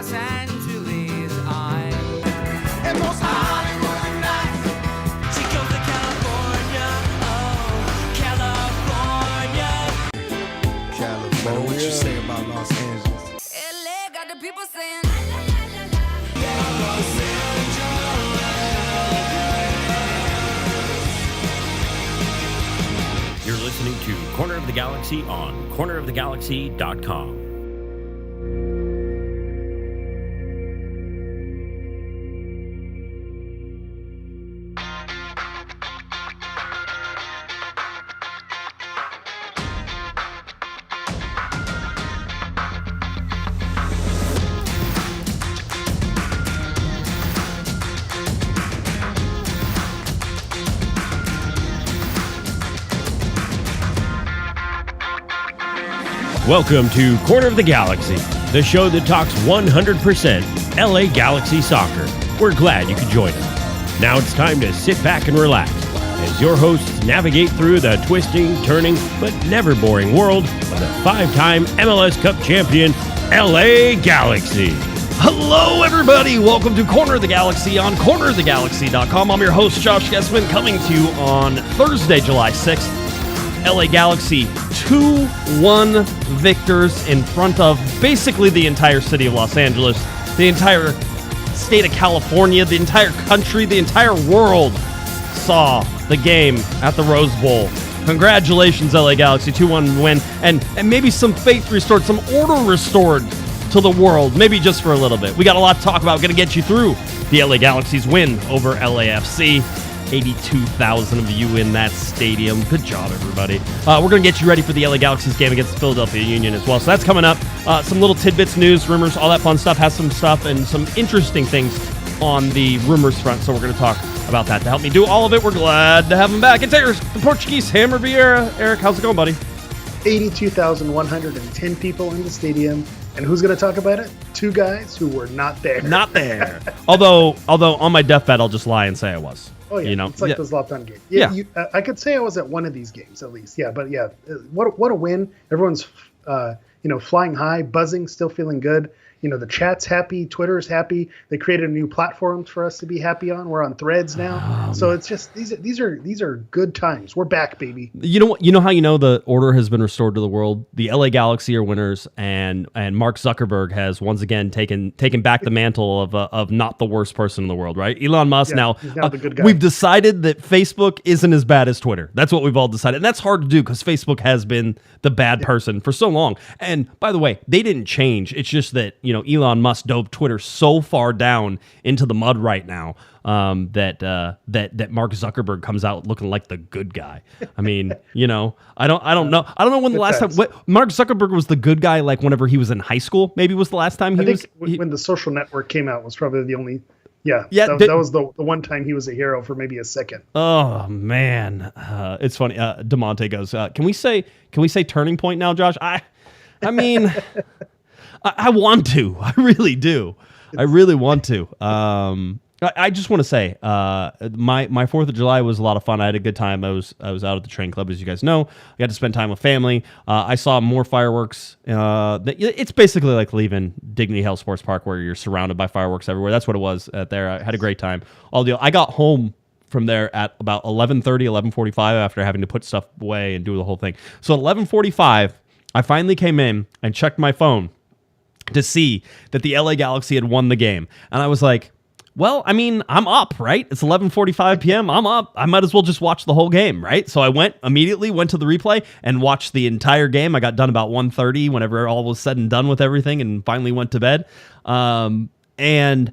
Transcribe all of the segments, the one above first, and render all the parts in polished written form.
Los Angeles. I'm and most Hollywood nights. She goes to California, oh, California. California. What you say about Los Angeles? LA got the people saying. You're listening to Corner of the Galaxy on cornerofthegalaxy.com. Welcome to Corner of the Galaxy, the show that talks 100% LA Galaxy soccer. We're glad you could join us. Now it's time to sit back and relax as your hosts navigate through the twisting, turning, but never boring world of the five-time MLS Cup champion, LA Galaxy. Hello, everybody. Welcome to Corner of the Galaxy on cornerofthegalaxy.com. I'm your host, Josh Guesman, coming to you on Thursday, July 6th. LA Galaxy 2-1 victors in front of basically the entire city of Los Angeles, the entire state of California, the entire country, the entire world saw the game at the Rose Bowl. Congratulations, LA Galaxy, 2-1 win, and maybe some faith restored, some order restored to the world, maybe just for a little bit. We got a lot to talk about. We're going to get you through the LA Galaxy's win over LAFC. 82,000 of you in that stadium. Good job, everybody. We're going to get you ready for the LA Galaxy's game against the Philadelphia Union as well. So that's coming up. Some little tidbits, news, rumors, all that fun stuff. Has some stuff and some interesting things on the rumors front. So we're going to talk about that. To help me do all of it, we're glad to have him back. It's Eric, the Portuguese Hammer Vieira. Eric, how's it going, buddy? 82,110 people in the stadium. And who's going to talk about it? Two guys who were not there. Not there. although on my deathbed, I'll just lie and say I was. Oh, yeah. You know? It's like the Zlatan game. Yeah. I could say I was at one of these games at least. Yeah, but yeah, what a win. Everyone's, flying high, buzzing, still feeling good. You know, the chat's happy. Twitter's happy. They created a new platform for us to be happy on. We're on Threads now. So it's just these are good times. We're back, baby. You know what? You know how you know the order has been restored to the world? The LA Galaxy are winners, and Mark Zuckerberg has once again taken back the mantle of not the worst person in the world, right? Elon Musk he's now the good guy. We've decided that Facebook isn't as bad as Twitter. That's what we've all decided, and that's hard to do because Facebook has been the bad person for so long. And by the way, they didn't change. It's just that Elon Musk dove Twitter so far down into the mud right now that Mark Zuckerberg comes out looking like the good guy. I mean, I don't know when the last time Mark Zuckerberg was the good guy. Like whenever he was in high school, maybe was the last time when the Social Network came out was probably the only. That was the one time he was a hero for maybe a second. Oh man, it's funny. DeMonte goes, can we say turning point now, Josh? I mean. I want to. I really do. I really want to. I just want to say, my 4th of July was a lot of fun. I had a good time. I was out at the train club, as you guys know. I got to spend time with family. I saw more fireworks. It's basically like leaving Dignity Health Sports Park, where you're surrounded by fireworks everywhere. That's what it was there. I had a great time. All deal. I got home from there at about 11:30, 11:45 after having to put stuff away and do the whole thing. So at 11:45, I finally came in and checked my phone to see that the LA Galaxy had won the game. And I was like, well, I mean, I'm up, right? It's 11:45 p.m. I'm up. I might as well just watch the whole game, right? So I immediately went to the replay and watched the entire game. I got done about 1:30 whenever all was said and done with everything, and finally went to bed. And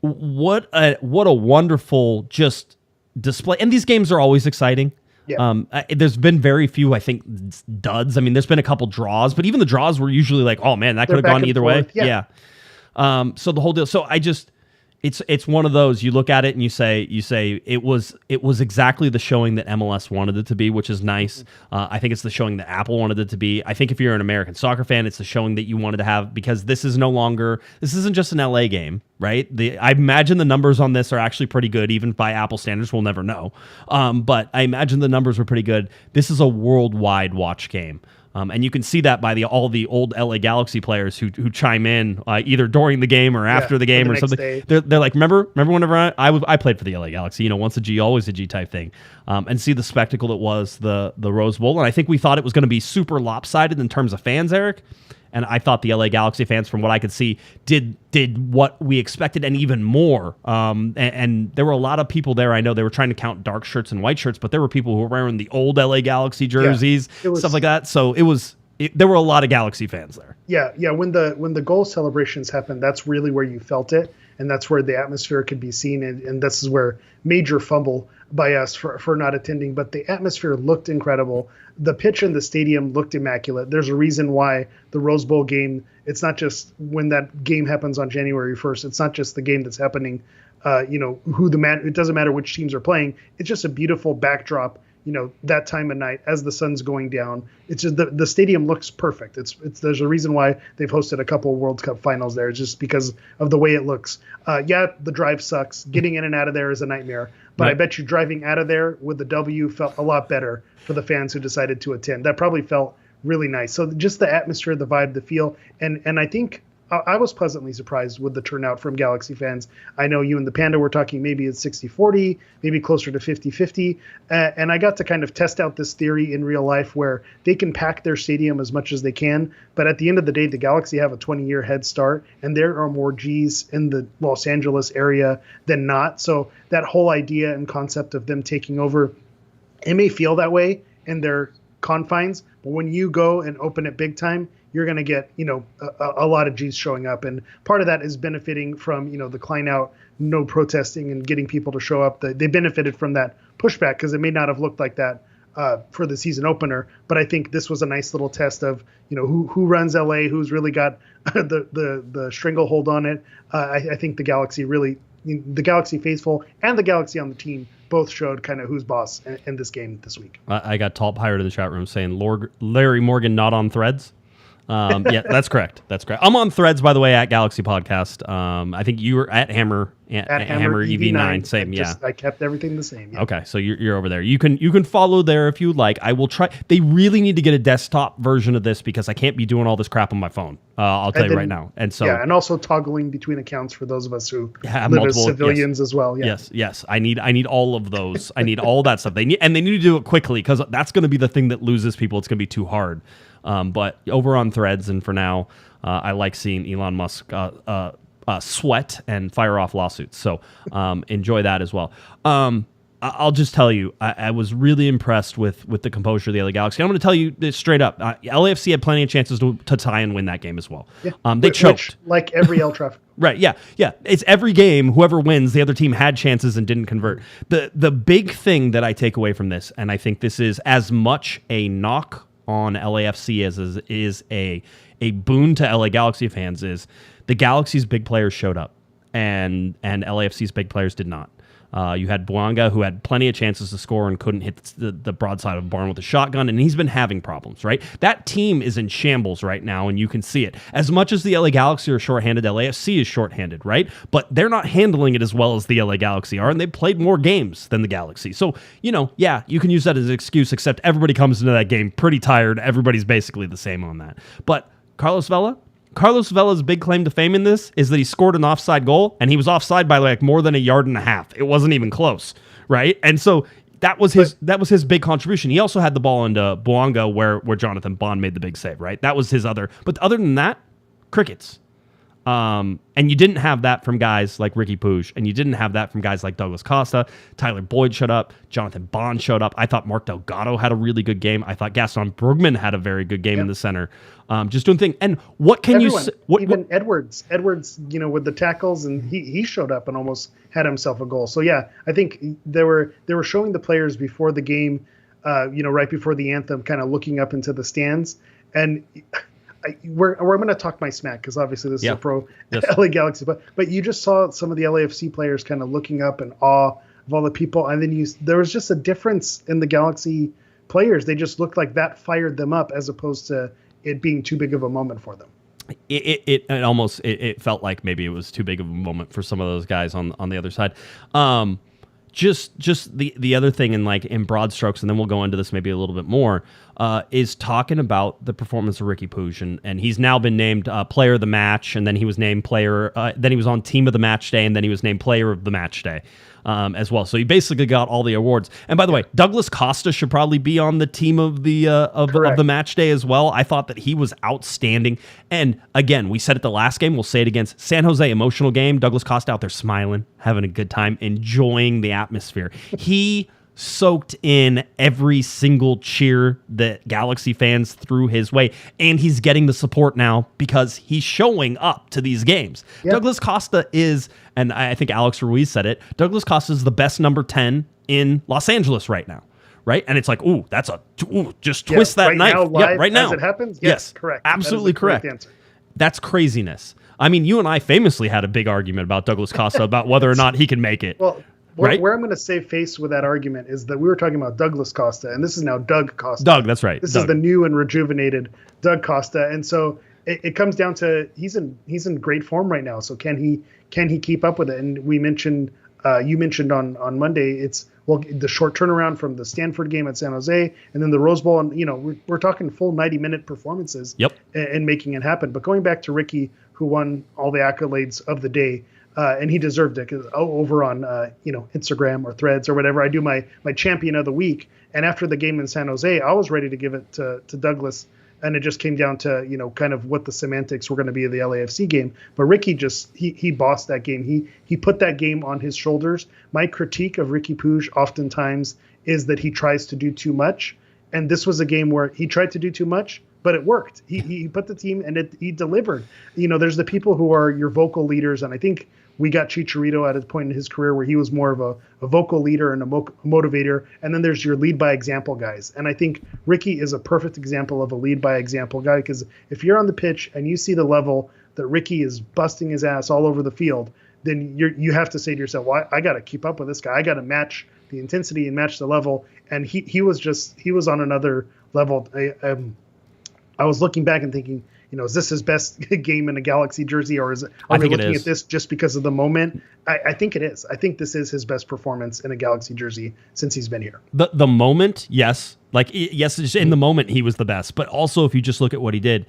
what a wonderful just display. And these games are always exciting. Yeah. There's been very few, I think, duds. I mean, there's been a couple draws, but even the draws were usually like, oh man, that could have gone either way. Yeah. So the whole deal. So it's one of those, you look at it and you say it was exactly the showing that MLS wanted it to be, which is nice. I think it's the showing that Apple wanted it to be. I think if you're an American soccer fan, it's the showing that you wanted to have, because this isn't just an LA game, right? I imagine the numbers on this are actually pretty good, even by Apple standards. We'll never know. But I imagine the numbers were pretty good. This is a worldwide watch game. And you can see that by all the old LA Galaxy players who chime in either during the game or after the game or something. They're like, remember whenever I played for the LA Galaxy, once a G, always a G type thing, and see the spectacle that was the Rose Bowl. And I think we thought it was going to be super lopsided in terms of fans, Eric. And I thought the LA Galaxy fans, from what I could see, did what we expected and even more. And there were a lot of people there. I know they were trying to count dark shirts and white shirts, but there were people who were wearing the old LA Galaxy jerseys, stuff like that. So there were a lot of Galaxy fans there. Yeah. When the goal celebrations happened, that's really where you felt it, and that's where the atmosphere could be seen. And this is where major fumble by us for not attending, but the atmosphere looked incredible. The pitch in the stadium looked immaculate. There's a reason why the Rose Bowl game, it's not just when that game happens on January 1st. It's not just the game that's happening, it doesn't matter which teams are playing. It's just a beautiful backdrop, that time of night as the sun's going down. It's just the stadium looks perfect. There's a reason why they've hosted a couple of World Cup finals there, just because of the way it looks. The drive sucks. Getting in and out of there is a nightmare. But right. I bet you driving out of there with the W felt a lot better for the fans who decided to attend. That probably felt really nice. So just the atmosphere, the vibe, the feel. And I think I was pleasantly surprised with the turnout from Galaxy fans. I know you and the Panda were talking maybe it's 60-40, maybe closer to 50-50. And I got to kind of test out this theory in real life where they can pack their stadium as much as they can. But at the end of the day, the Galaxy have a 20-year head start, and there are more Gs in the Los Angeles area than not. So that whole idea and concept of them taking over, it may feel that way in their confines, but when you go and open it big time, you're going to get, a lot of G's showing up. And part of that is benefiting from, the Klein out, no protesting and getting people to show up. They benefited from that pushback because it may not have looked like that for the season opener. But I think this was a nice little test of, who runs LA, who's really got the stranglehold on it. I think the Galaxy the Galaxy faithful and the Galaxy on the team both showed kind of who's boss in this game this week. I got Tall Pirate in the chat room saying Larry Morgan not on Threads. Yeah, that's correct. I'm on Threads, by the way, at Galaxy Podcast. I think you were at Hammer EV9. Same, I kept everything the same. Yeah. Okay, so you're over there. You can follow there if you like. I will try. They really need to get a desktop version of this because I can't be doing all this crap on my phone. I'll tell you right now. And so and also toggling between accounts for those of us who live as civilians as well. Yeah. Yes. I need all of those. I need all that stuff. They need to do it quickly because that's going to be the thing that loses people. It's going to be too hard. But over on Threads, and for now, I like seeing Elon Musk sweat and fire off lawsuits. So enjoy that as well. I'll just tell you, I was really impressed with the composure of the LA Galaxy. I'm going to tell you this straight up. LAFC had plenty of chances to tie and win that game as well. Yeah. They choked. Like every El Trafico. Right, yeah. It's every game, whoever wins, the other team had chances and didn't convert. The big thing that I take away from this, and I think this is as much a knock on LAFC as is a boon to LA Galaxy fans, is the Galaxy's big players showed up and LAFC's big players did not. You had Bouanga, who had plenty of chances to score and couldn't hit the broadside of the barn with a shotgun, and he's been having problems, right? That team is in shambles right now, and you can see it. As much as the LA Galaxy are shorthanded, LAFC is shorthanded, right? But they're not handling it as well as the LA Galaxy are, and they've played more games than the Galaxy. So, you can use that as an excuse, except everybody comes into that game pretty tired. Everybody's basically the same on that. But Carlos Vela's big claim to fame in this is that he scored an offside goal, and he was offside by like more than a yard and a half. It wasn't even close, right? And so that was his big contribution. He also had the ball into Bouanga where Jonathan Bond made the big save, right? That was his other. But other than that, crickets. And you didn't have that from guys like Riqui Puig, and you didn't have that from guys like Douglas Costa. Tyler Boyd showed up. Jonathan Bond showed up. I thought Mark Delgado had a really good game. I thought Gaston Brugman had a very good game in the center. Just doing things. And what can you say? Even Edwards, with the tackles, and he showed up and almost had himself a goal. So yeah, I think they were showing the players before the game, right before the anthem, kind of looking up into the stands. And I'm going to talk my smack because obviously this is a pro LA Galaxy, but you just saw some of the LAFC players kind of looking up in awe of all the people, and then there was just a difference in the Galaxy players. They just looked like that fired them up as opposed to it being too big of a moment for them. It felt like maybe it was too big of a moment for some of those guys on the other side. just the other thing in broad strokes, and then we'll go into this maybe a little bit more, is talking about the performance of Riqui Puig, and he's now been named player of the match, and then he was named then he was on team of the match day, and then he was named player of the match day. As well. So he basically got all the awards. And by the way, Douglas Costa should probably be on the team of the of the match day as well. I thought that he was outstanding. And again, we said it the last game, we'll say it against San Jose, emotional game. Douglas Costa out there smiling, having a good time, enjoying the atmosphere. He soaked in every single cheer that Galaxy fans threw his way, and he's getting the support now because he's showing up to these games. Yep. Douglas Costa is, and I think Alex Ruiz said it, Douglas Costa is the best number 10 in Los Angeles right now, right? And it's like, ooh, that's just twist that knife. Right now. As it happens? Yes, correct. Absolutely correct. Answer. That's craziness. I mean, you and I famously had a big argument about Douglas Costa about whether or not he can make it. Well, right? Where I'm going to save face with that argument is that we were talking about Douglas Costa, and this is now Doug Costa. Doug, that's right. This is the new and rejuvenated Doug Costa, and so it comes down to he's in great form right now. So can he keep up with it? And we mentioned you mentioned on Monday the short turnaround from the Stanford game at San Jose, and then the Rose Bowl, and we're talking full 90-minute performances. Yep. And making it happen. But going back to Riqui, who won all the accolades of the day. And he deserved it because over on Instagram or Threads or whatever, I do my champion of the week. And after the game in San Jose, I was ready to give it to Douglas, and it just came down to kind of what the semantics were going to be of the LAFC game. But Riqui he bossed that game. He put that game on his shoulders. My critique of Riqui Puig oftentimes is that he tries to do too much, and this was a game where he tried to do too much. But it worked. He put the team, and he delivered. There's the people who are your vocal leaders, and I think we got Chicharito at a point in his career where he was more of a vocal leader and a motivator. And then there's your lead by example guys. And I think Riqui is a perfect example of a lead by example guy, because if you're on the pitch and you see the level that Riqui is busting his ass all over the field, then you have to say to yourself, well, I got to keep up with this guy. I got to match the intensity and match the level. And he was on another level. I was looking back and thinking, is this his best game in a Galaxy jersey, or are we looking at this just because of the moment? I think it is. I think this is his best performance in a Galaxy jersey since he's been here. The moment, yes. Yes, in the moment he was the best. But also if you just look at what he did,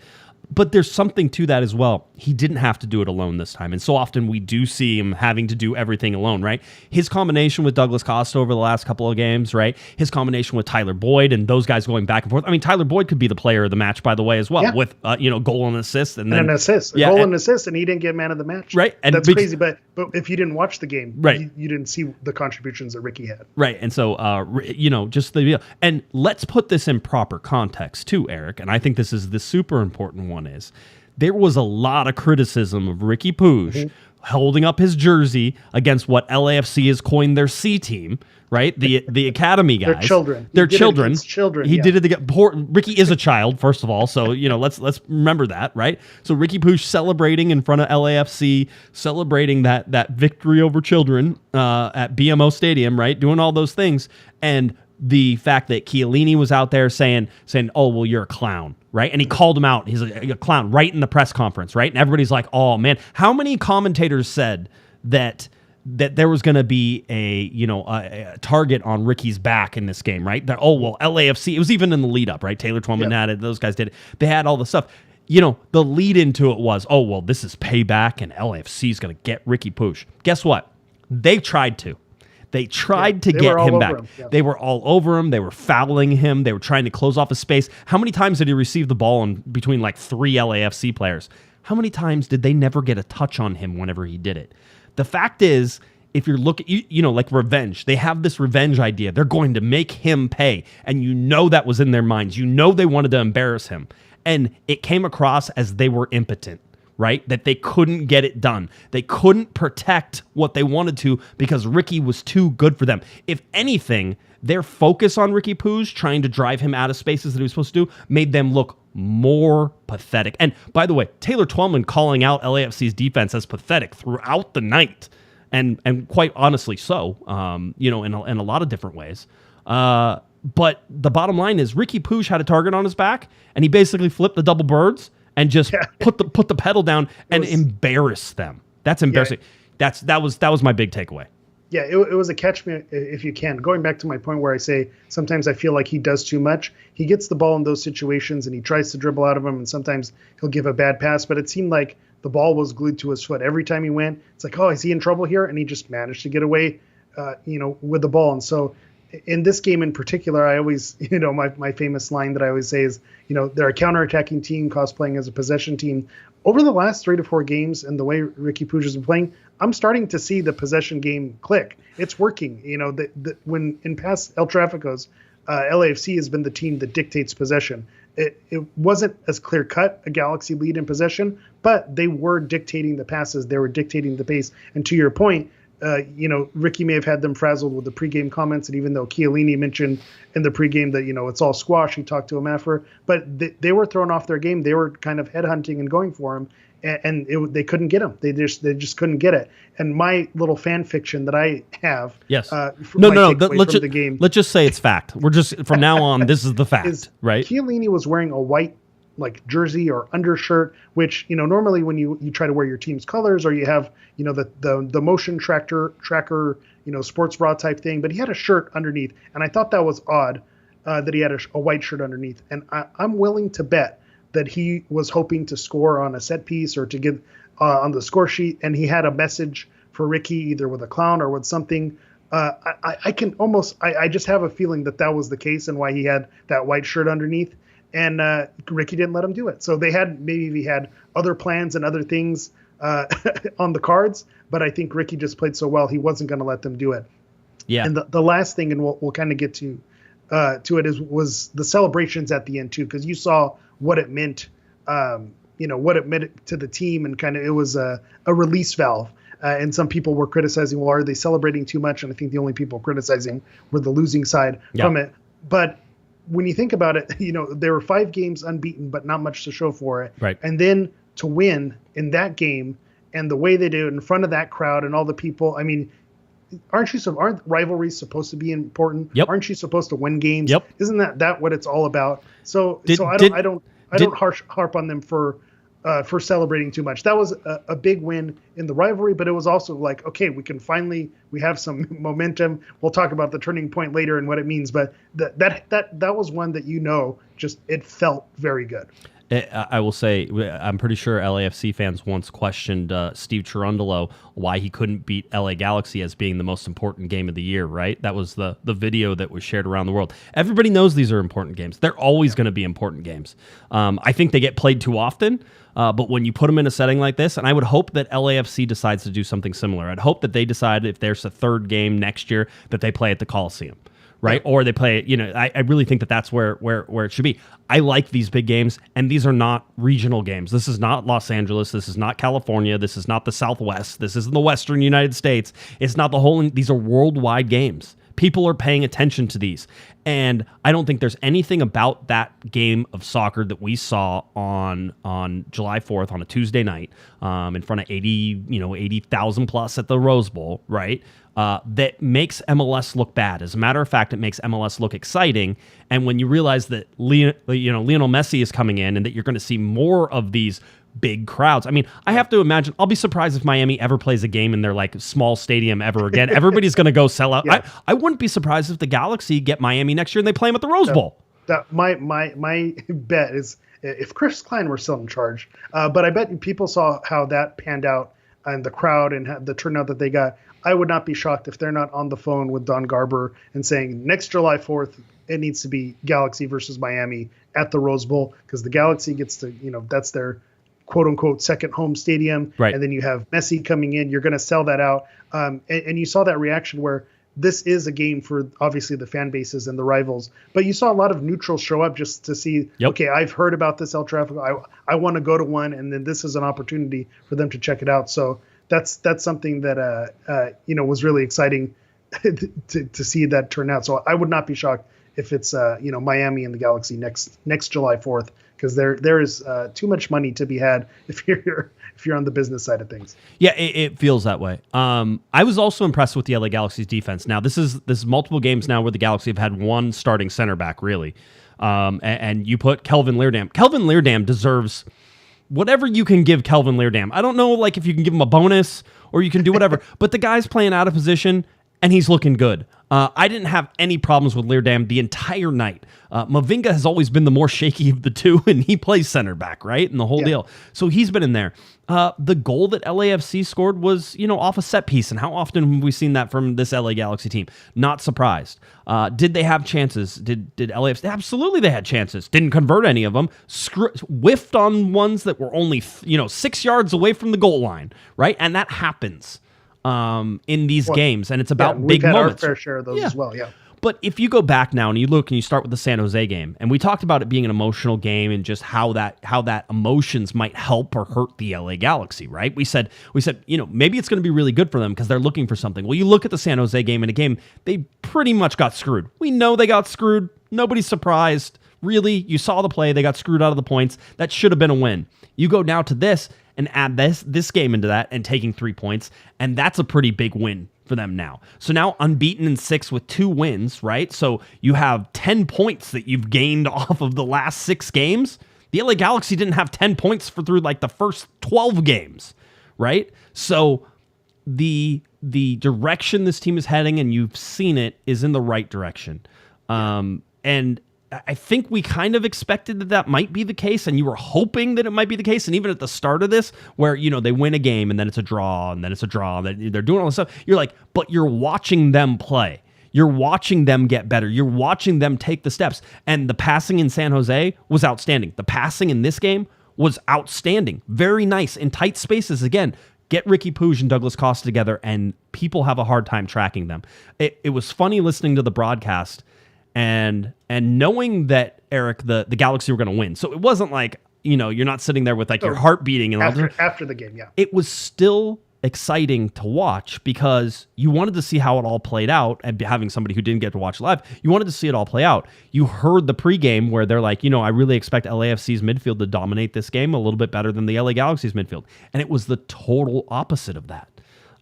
but there's something to that as well. He didn't have to do it alone this time. And so often we do see him having to do everything alone, right? His combination with Douglas Costa over the last couple of games, right? His combination with Tyler Boyd and those guys going back and forth. I mean, Tyler Boyd could be the player of the match, by the way, as well, with, goal and assist. And then an assist. A goal and assist, and he didn't get man of the match. Right. And that's crazy. But if you didn't watch the game, right, you didn't see the contributions that Riqui had. Right. And so, just the and let's put this in proper context too, Eric. And I think this is the super important one is, there was a lot of criticism of Riqui Puig holding up his jersey against what LAFC has coined their C team, right? The academy guys. They're children. They're children. Children. He did it to get poor. Riqui is a child, first of all. So, let's remember that, right? So Riqui Puig celebrating in front of LAFC, celebrating that victory over children at BMO Stadium, right? Doing all those things. And the fact that Chiellini was out there saying, oh, well, you're a clown, right? And he called him out. He's a clown right in the press conference, right? And everybody's like, oh, man. How many commentators said that there was going to be a target on Ricky's back in this game, right? That, LAFC, it was even in the lead up, right? Taylor Twellman had it. Those guys did it. They had all the stuff. The lead into it was, this is payback and LAFC is going to get Riqui Puig. Guess what? They tried to. They tried to get him back. They were all over him. They were fouling him. They were trying to close off his space. How many times did he receive the ball between like 3 LAFC players? How many times did they never get a touch on him whenever he did it? The fact is, if you're looking, like revenge, they have this revenge idea. They're going to make him pay. And that was in their minds. They wanted to embarrass him. And it came across as they were impotent. Right? That they couldn't get it done. They couldn't protect what they wanted to because Riqui was too good for them. If anything, their focus on Riqui Puig, trying to drive him out of spaces that he was supposed to do, made them look more pathetic. And by the way, Taylor Twellman calling out LAFC's defense as pathetic throughout the night, and quite honestly so, in a lot of different ways. But the bottom line is Riqui Puig had a target on his back, and he basically flipped the double birds and just put the pedal down and embarrass them. That's embarrassing. That was my big takeaway. Yeah, it was a catch me if you can. Going back to my point where I say sometimes I feel like he does too much. He gets the ball in those situations and he tries to dribble out of them, and sometimes he'll give a bad pass. But it seemed like the ball was glued to his foot every time he went. It's like, oh, is he in trouble here? And he just managed to get away, with the ball. And so in this game in particular, I always, my famous line that I always say is, they're a counterattacking team cosplaying as a possession team. Over the last 3 to 4 games and the way Riqui Puig has been playing, I'm starting to see the possession game click. It's working. When in past El Tráficos, LAFC has been the team that dictates possession. It wasn't as clear cut a Galaxy lead in possession, but they were dictating the passes. They were dictating the pace. And to your point, Ricky may have had them frazzled with the pregame comments, and even though Chiellini mentioned in the pregame that it's all squash, he talked to him after, but they were thrown off their game. They were kind of headhunting and going for him, and they couldn't get him. They just couldn't get it. And my little fan fiction that I have, yes, no, let's just say it's fact. We're just from now on, this is the fact, right? Chiellini was wearing a white jersey or undershirt, which normally when you try to wear your team's colors, or you have the motion tracker sports bra type thing, but he had a shirt underneath, and I thought that was odd that he had a white shirt underneath. And I'm willing to bet that he was hoping to score on a set piece or to get on the score sheet, and he had a message for Ricky either with a clown or with something. I just have a feeling that was the case and why he had that white shirt underneath. And Ricky didn't let him do it. So they had other plans and other things on the cards, but I think Ricky just played so well he wasn't going to let them do it. Yeah. And the last thing, and we'll kind of get to it, was the celebrations at the end too, because you saw what it meant, what it meant to the team, and kind of it was a release valve. And some people were criticizing, well, are they celebrating too much? And I think the only people criticizing were the losing side from it. But when you think about it, there were 5 games unbeaten, but not much to show for it. Right. And then to win in that game and the way they did it in front of that crowd and all the people, I mean, aren't rivalries supposed to be important? Yep. Aren't you supposed to win games? Yep. Isn't that what it's all about? So I don't harp on them for celebrating too much. That was a big win in the rivalry, but it was also like, okay, we have some momentum. We'll talk about the turning point later and what it means, but that was one that just it felt very good. I will say, I'm pretty sure LAFC fans once questioned Steve Cherundolo why he couldn't beat LA Galaxy as being the most important game of the year, right? That was the video that was shared around the world. Everybody knows these are important games. They're always going to be important games. I think they get played too often, but when you put them in a setting like this, and I would hope that LAFC decides to do something similar. I'd hope that they decide if there's a third game next year that they play at the Coliseum. Right? Or they play, I really think that's where it should be. I like these big games, and these are not regional games. This is not Los Angeles. This is not California. This is not the Southwest. This isn't the Western United States. It's not these are worldwide games. People are paying attention to these. And I don't think there's anything about that game of soccer that we saw on July 4th on a Tuesday night in front of 80,000 plus at the Rose Bowl, right? That makes MLS look bad. As a matter of fact, it makes MLS look exciting. And when you realize that Lionel Messi is coming in and that you're going to see more of these big crowds. I mean, I have to imagine, I'll be surprised if Miami ever plays a game in their small stadium ever again. Everybody's going to go sell out. Yeah. I wouldn't be surprised if the Galaxy get Miami next year and they play them at the Rose Bowl. My bet is if Chris Klein were still in charge, but I bet people saw how that panned out and the crowd and the turnout that they got. I would not be shocked if they're not on the phone with Don Garber and saying next July 4th, it needs to be Galaxy versus Miami at the Rose Bowl, because the Galaxy gets to, that's their quote unquote second home stadium. Right. And then you have Messi coming in. You're going to sell that out. And you saw that reaction where this is a game for obviously the fan bases and the rivals, but you saw a lot of neutrals show up just to see, okay, I've heard about this El Tráfico. I want to go to one. And then this is an opportunity for them to check it out. So that's something that, was really exciting to see that turn out. So I would not be shocked if it's, Miami and the Galaxy next July 4th, because there is too much money to be had if you're on the business side of things. Yeah, it feels that way. I was also impressed with the LA Galaxy's defense. Now, this is multiple games now where the Galaxy have had one starting center back, really. And you put Kelvin Leerdam. Kelvin Leerdam deserves whatever you can give Kelvin Leerdam. I don't know, if you can give him a bonus or you can do whatever, but the guy's playing out of position and he's looking good. I didn't have any problems with Leerdam the entire night. Mavinga has always been the more shaky of the two, and he plays center back, right? And the whole deal. So he's been in there. The goal that LAFC scored was, off a set piece. And how often have we seen that from this LA Galaxy team? Not surprised. Did they have chances? Did LAFC? Absolutely, they had chances. Didn't convert any of them. Whiffed on ones that were only, 6 yards away from the goal line, right? And that happens in these games, and it's about big moments. Our fair share of those as well, But if you go back now and you look and you start with the San Jose game, and we talked about it being an emotional game and just how that emotions might help or hurt the LA Galaxy, right? We said maybe it's going to be really good for them because they're looking for something. Well, you look at the San Jose game, and a game they pretty much got screwed. We know they got screwed. Nobody's surprised. Really, you saw the play. They got screwed out of the points. That should have been a win. You go now to this and add this game into that and taking 3 points, and that's a pretty big win for them now. So now unbeaten in 6 with 2 wins, right? So you have 10 points that you've gained off of the last 6 games. The LA Galaxy didn't have 10 points through like the first 12 games, right? So the direction this team is heading, and you've seen it, is in the right direction. And I think we kind of expected that might be the case, and you were hoping that it might be the case. And even at the start of this, where, they win a game and then it's a draw and then it's a draw, that they're doing all this stuff, you're like, but you're watching them play. You're watching them get better. You're watching them take the steps. And the passing in San Jose was outstanding. The passing in this game was outstanding. Very nice in tight spaces. Again, get Riqui Puig and Douglas Costa together, and people have a hard time tracking them. It was funny listening to the broadcast and knowing that, Eric, the Galaxy were going to win. So it wasn't like, you're not sitting there with like your heart beating. And after the game, it was still exciting to watch because you wanted to see how it all played out, and having somebody who didn't get to watch live, you wanted to see it all play out. You heard the pregame where they're like, I really expect LAFC's midfield to dominate this game a little bit better than the LA Galaxy's midfield. And it was the total opposite of that.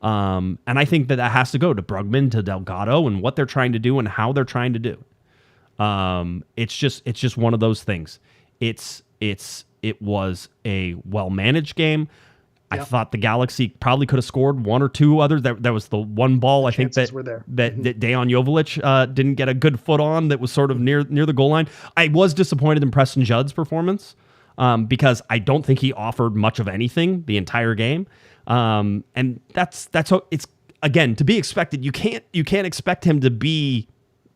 And I think that has to go to Brugman, to Delgado, and what they're trying to do and how they're trying to do. It's just one of those things. It was a well-managed game. I thought the Galaxy probably could have scored 1 or 2 others. There was the one ball I think that Dejan Joveljic didn't get a good foot on, that was sort of near the goal line. I was disappointed in Preston Judd's performance because I don't think he offered much of anything the entire game. And that's it's, again, to be expected. You can't expect him to be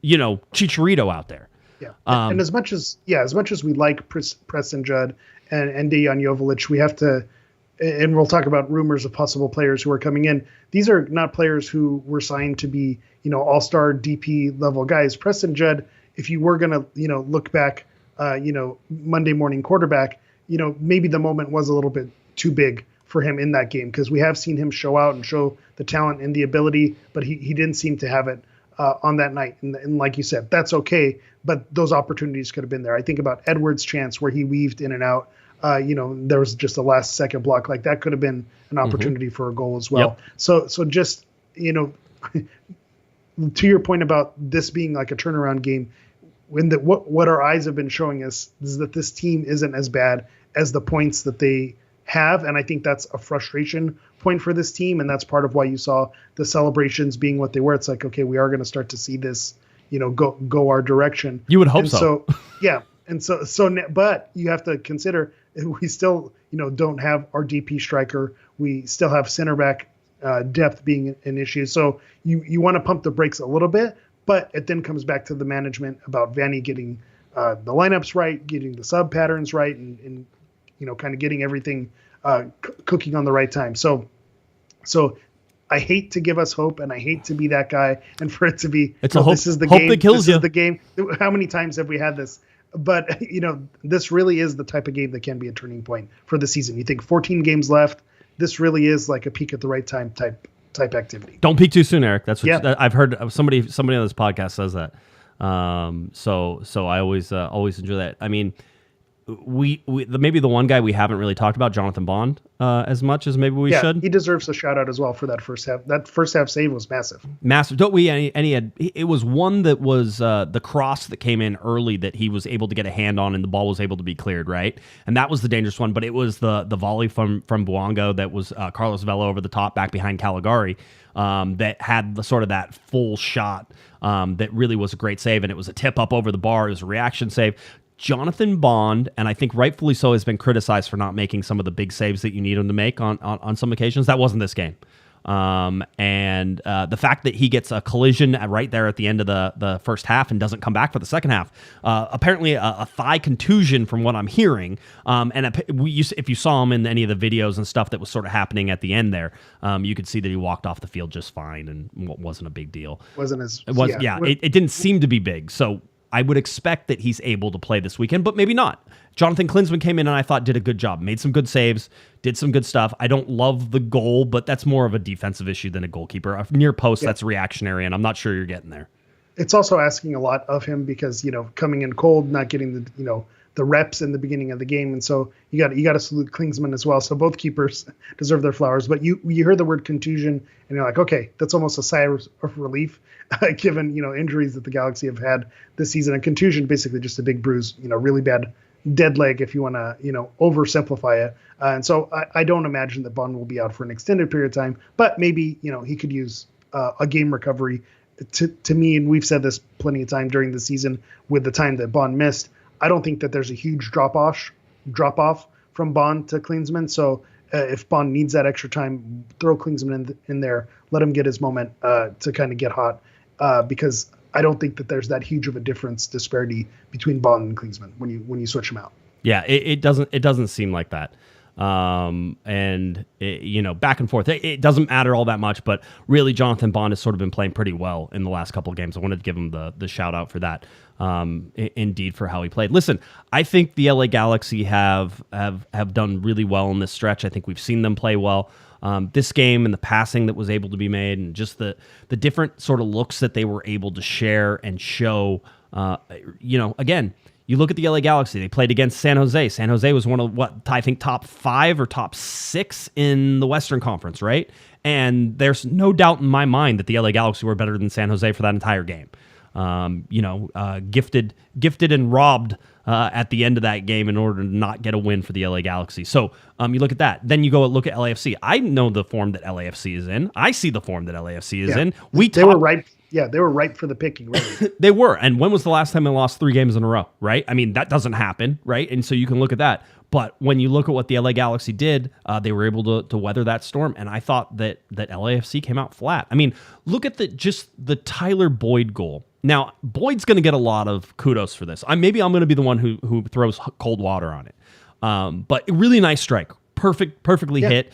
Chicharito out there. Yeah. And as much as we like Preston Judd and Dejan Joveljic, we have to, and we'll talk about rumors of possible players who are coming in. These are not players who were signed to be, all-star DP level guys. Preston Judd, if you were going to, look back, Monday morning quarterback, maybe the moment was a little bit too big for him in that game, because we have seen him show out and show the talent and the ability, but he didn't seem to have it on that night. And like you said, that's okay, but those opportunities could have been there. I think about Edwards' chance where he weaved in and out. There was just a last second block. Like that could have been an opportunity for a goal as well. Yep. So just, to your point about this being like a turnaround game, what our eyes have been showing us is that this team isn't as bad as the points that they have. And I think that's a frustration point for this team. And that's part of why you saw the celebrations being what they were. It's like, okay, we are going to start to see this, go our direction. You would hope so. Yeah. And but you have to consider we still, don't have our DP striker. We still have center back depth being an issue. So you want to pump the brakes a little bit, but it then comes back to the management about Vanny getting the lineups right, getting the sub patterns right, and kind of getting everything cooking on the right time. So I hate to give us hope, and I hate to be that guy, and for it to be, this is the hope game. That kills this you. is the game. How many times have we had this? But, this really is the type of game that can be a turning point for the season. You think 14 games left, this really is like a peak at the right time type activity. Don't peak too soon, Eric. That's what I've heard. Somebody on this podcast says that. So I always enjoy that. I mean, maybe the one guy we haven't really talked about, Jonathan Bond, as much as maybe we should. He deserves a shout out as well for that first half. That first half save was massive. Massive. Don't we? And he had. It was one that was the cross that came in early that he was able to get a hand on, and the ball was able to be cleared, right? And that was the dangerous one. But it was the volley from Buongo that was Carlos Vela over the top, back behind Caligari, that had the sort of that full shot that really was a great save, and it was a tip up over the bar. It was a reaction save. Jonathan Bond, and I think rightfully so, has been criticized for not making some of the big saves that you need him to make on some occasions. That wasn't this game. And the fact that he gets a collision right there at the end of the first half and doesn't come back for the second half, apparently a thigh contusion from what I'm hearing. And if you saw him in any of the videos and stuff that was sort of happening at the end there, you could see that he walked off the field just fine and wasn't a big deal. It didn't seem to be big. So I would expect that he's able to play this weekend, but maybe not. Jonathan Klinsmann came in and I thought did a good job, made some good saves, did some good stuff. I don't love the goal, but that's more of a defensive issue than a goalkeeper. A near post, that's reactionary, and I'm not sure you're getting there. It's also asking a lot of him because, coming in cold, not getting the reps in the beginning of the game. And so you got to salute Klinsmann as well. So both keepers deserve their flowers, but you heard the word contusion and you're like, okay, that's almost a sigh of relief given, injuries that the Galaxy have had this season. And contusion, basically just a big bruise, really bad dead leg if you want to, oversimplify it. And so I don't imagine that Bond will be out for an extended period of time, but maybe, he could use a game recovery. To me, and we've said this plenty of time during the season with the time that Bond missed, I don't think that there's a huge drop off from Bond to Klinsmann. So if Bond needs that extra time, throw Klinsmann in there, let him get his moment to kind of get hot, because I don't think that there's that huge of a disparity between Bond and Klinsmann when you switch them out. Yeah, it doesn't seem like that. And back and forth, it doesn't matter all that much, but really Jonathan Bond has sort of been playing pretty well in the last couple of games. I wanted to give him the shout out for that. Indeed, for how he played. Listen, I think the LA Galaxy have done really well in this stretch. I think we've seen them play well. This game and the passing that was able to be made and just the different sort of looks that they were able to share and show, again, you look at the LA Galaxy, they played against San Jose. San Jose was one of I think top 5 or top 6 in the Western Conference, right? And there's no doubt in my mind that the LA Galaxy were better than San Jose for that entire game. Gifted and robbed at the end of that game in order to not get a win for the LA Galaxy. So you look at that. Then you go look at LAFC. I know the form that LAFC is in. I see the form that LAFC is in. They were ripe. Yeah, they were ripe for the picking, really. They were. And when was the last time they lost 3 games in a row, right? I mean, that doesn't happen, right? And so you can look at that. But when you look at what the LA Galaxy did, they were able to weather that storm. And I thought that LAFC came out flat. I mean, look at the Tyler Boyd goal. Now, Boyd's going to get a lot of kudos for this. Maybe I'm going to be the one who throws cold water on it. But really nice strike. Perfectly hit.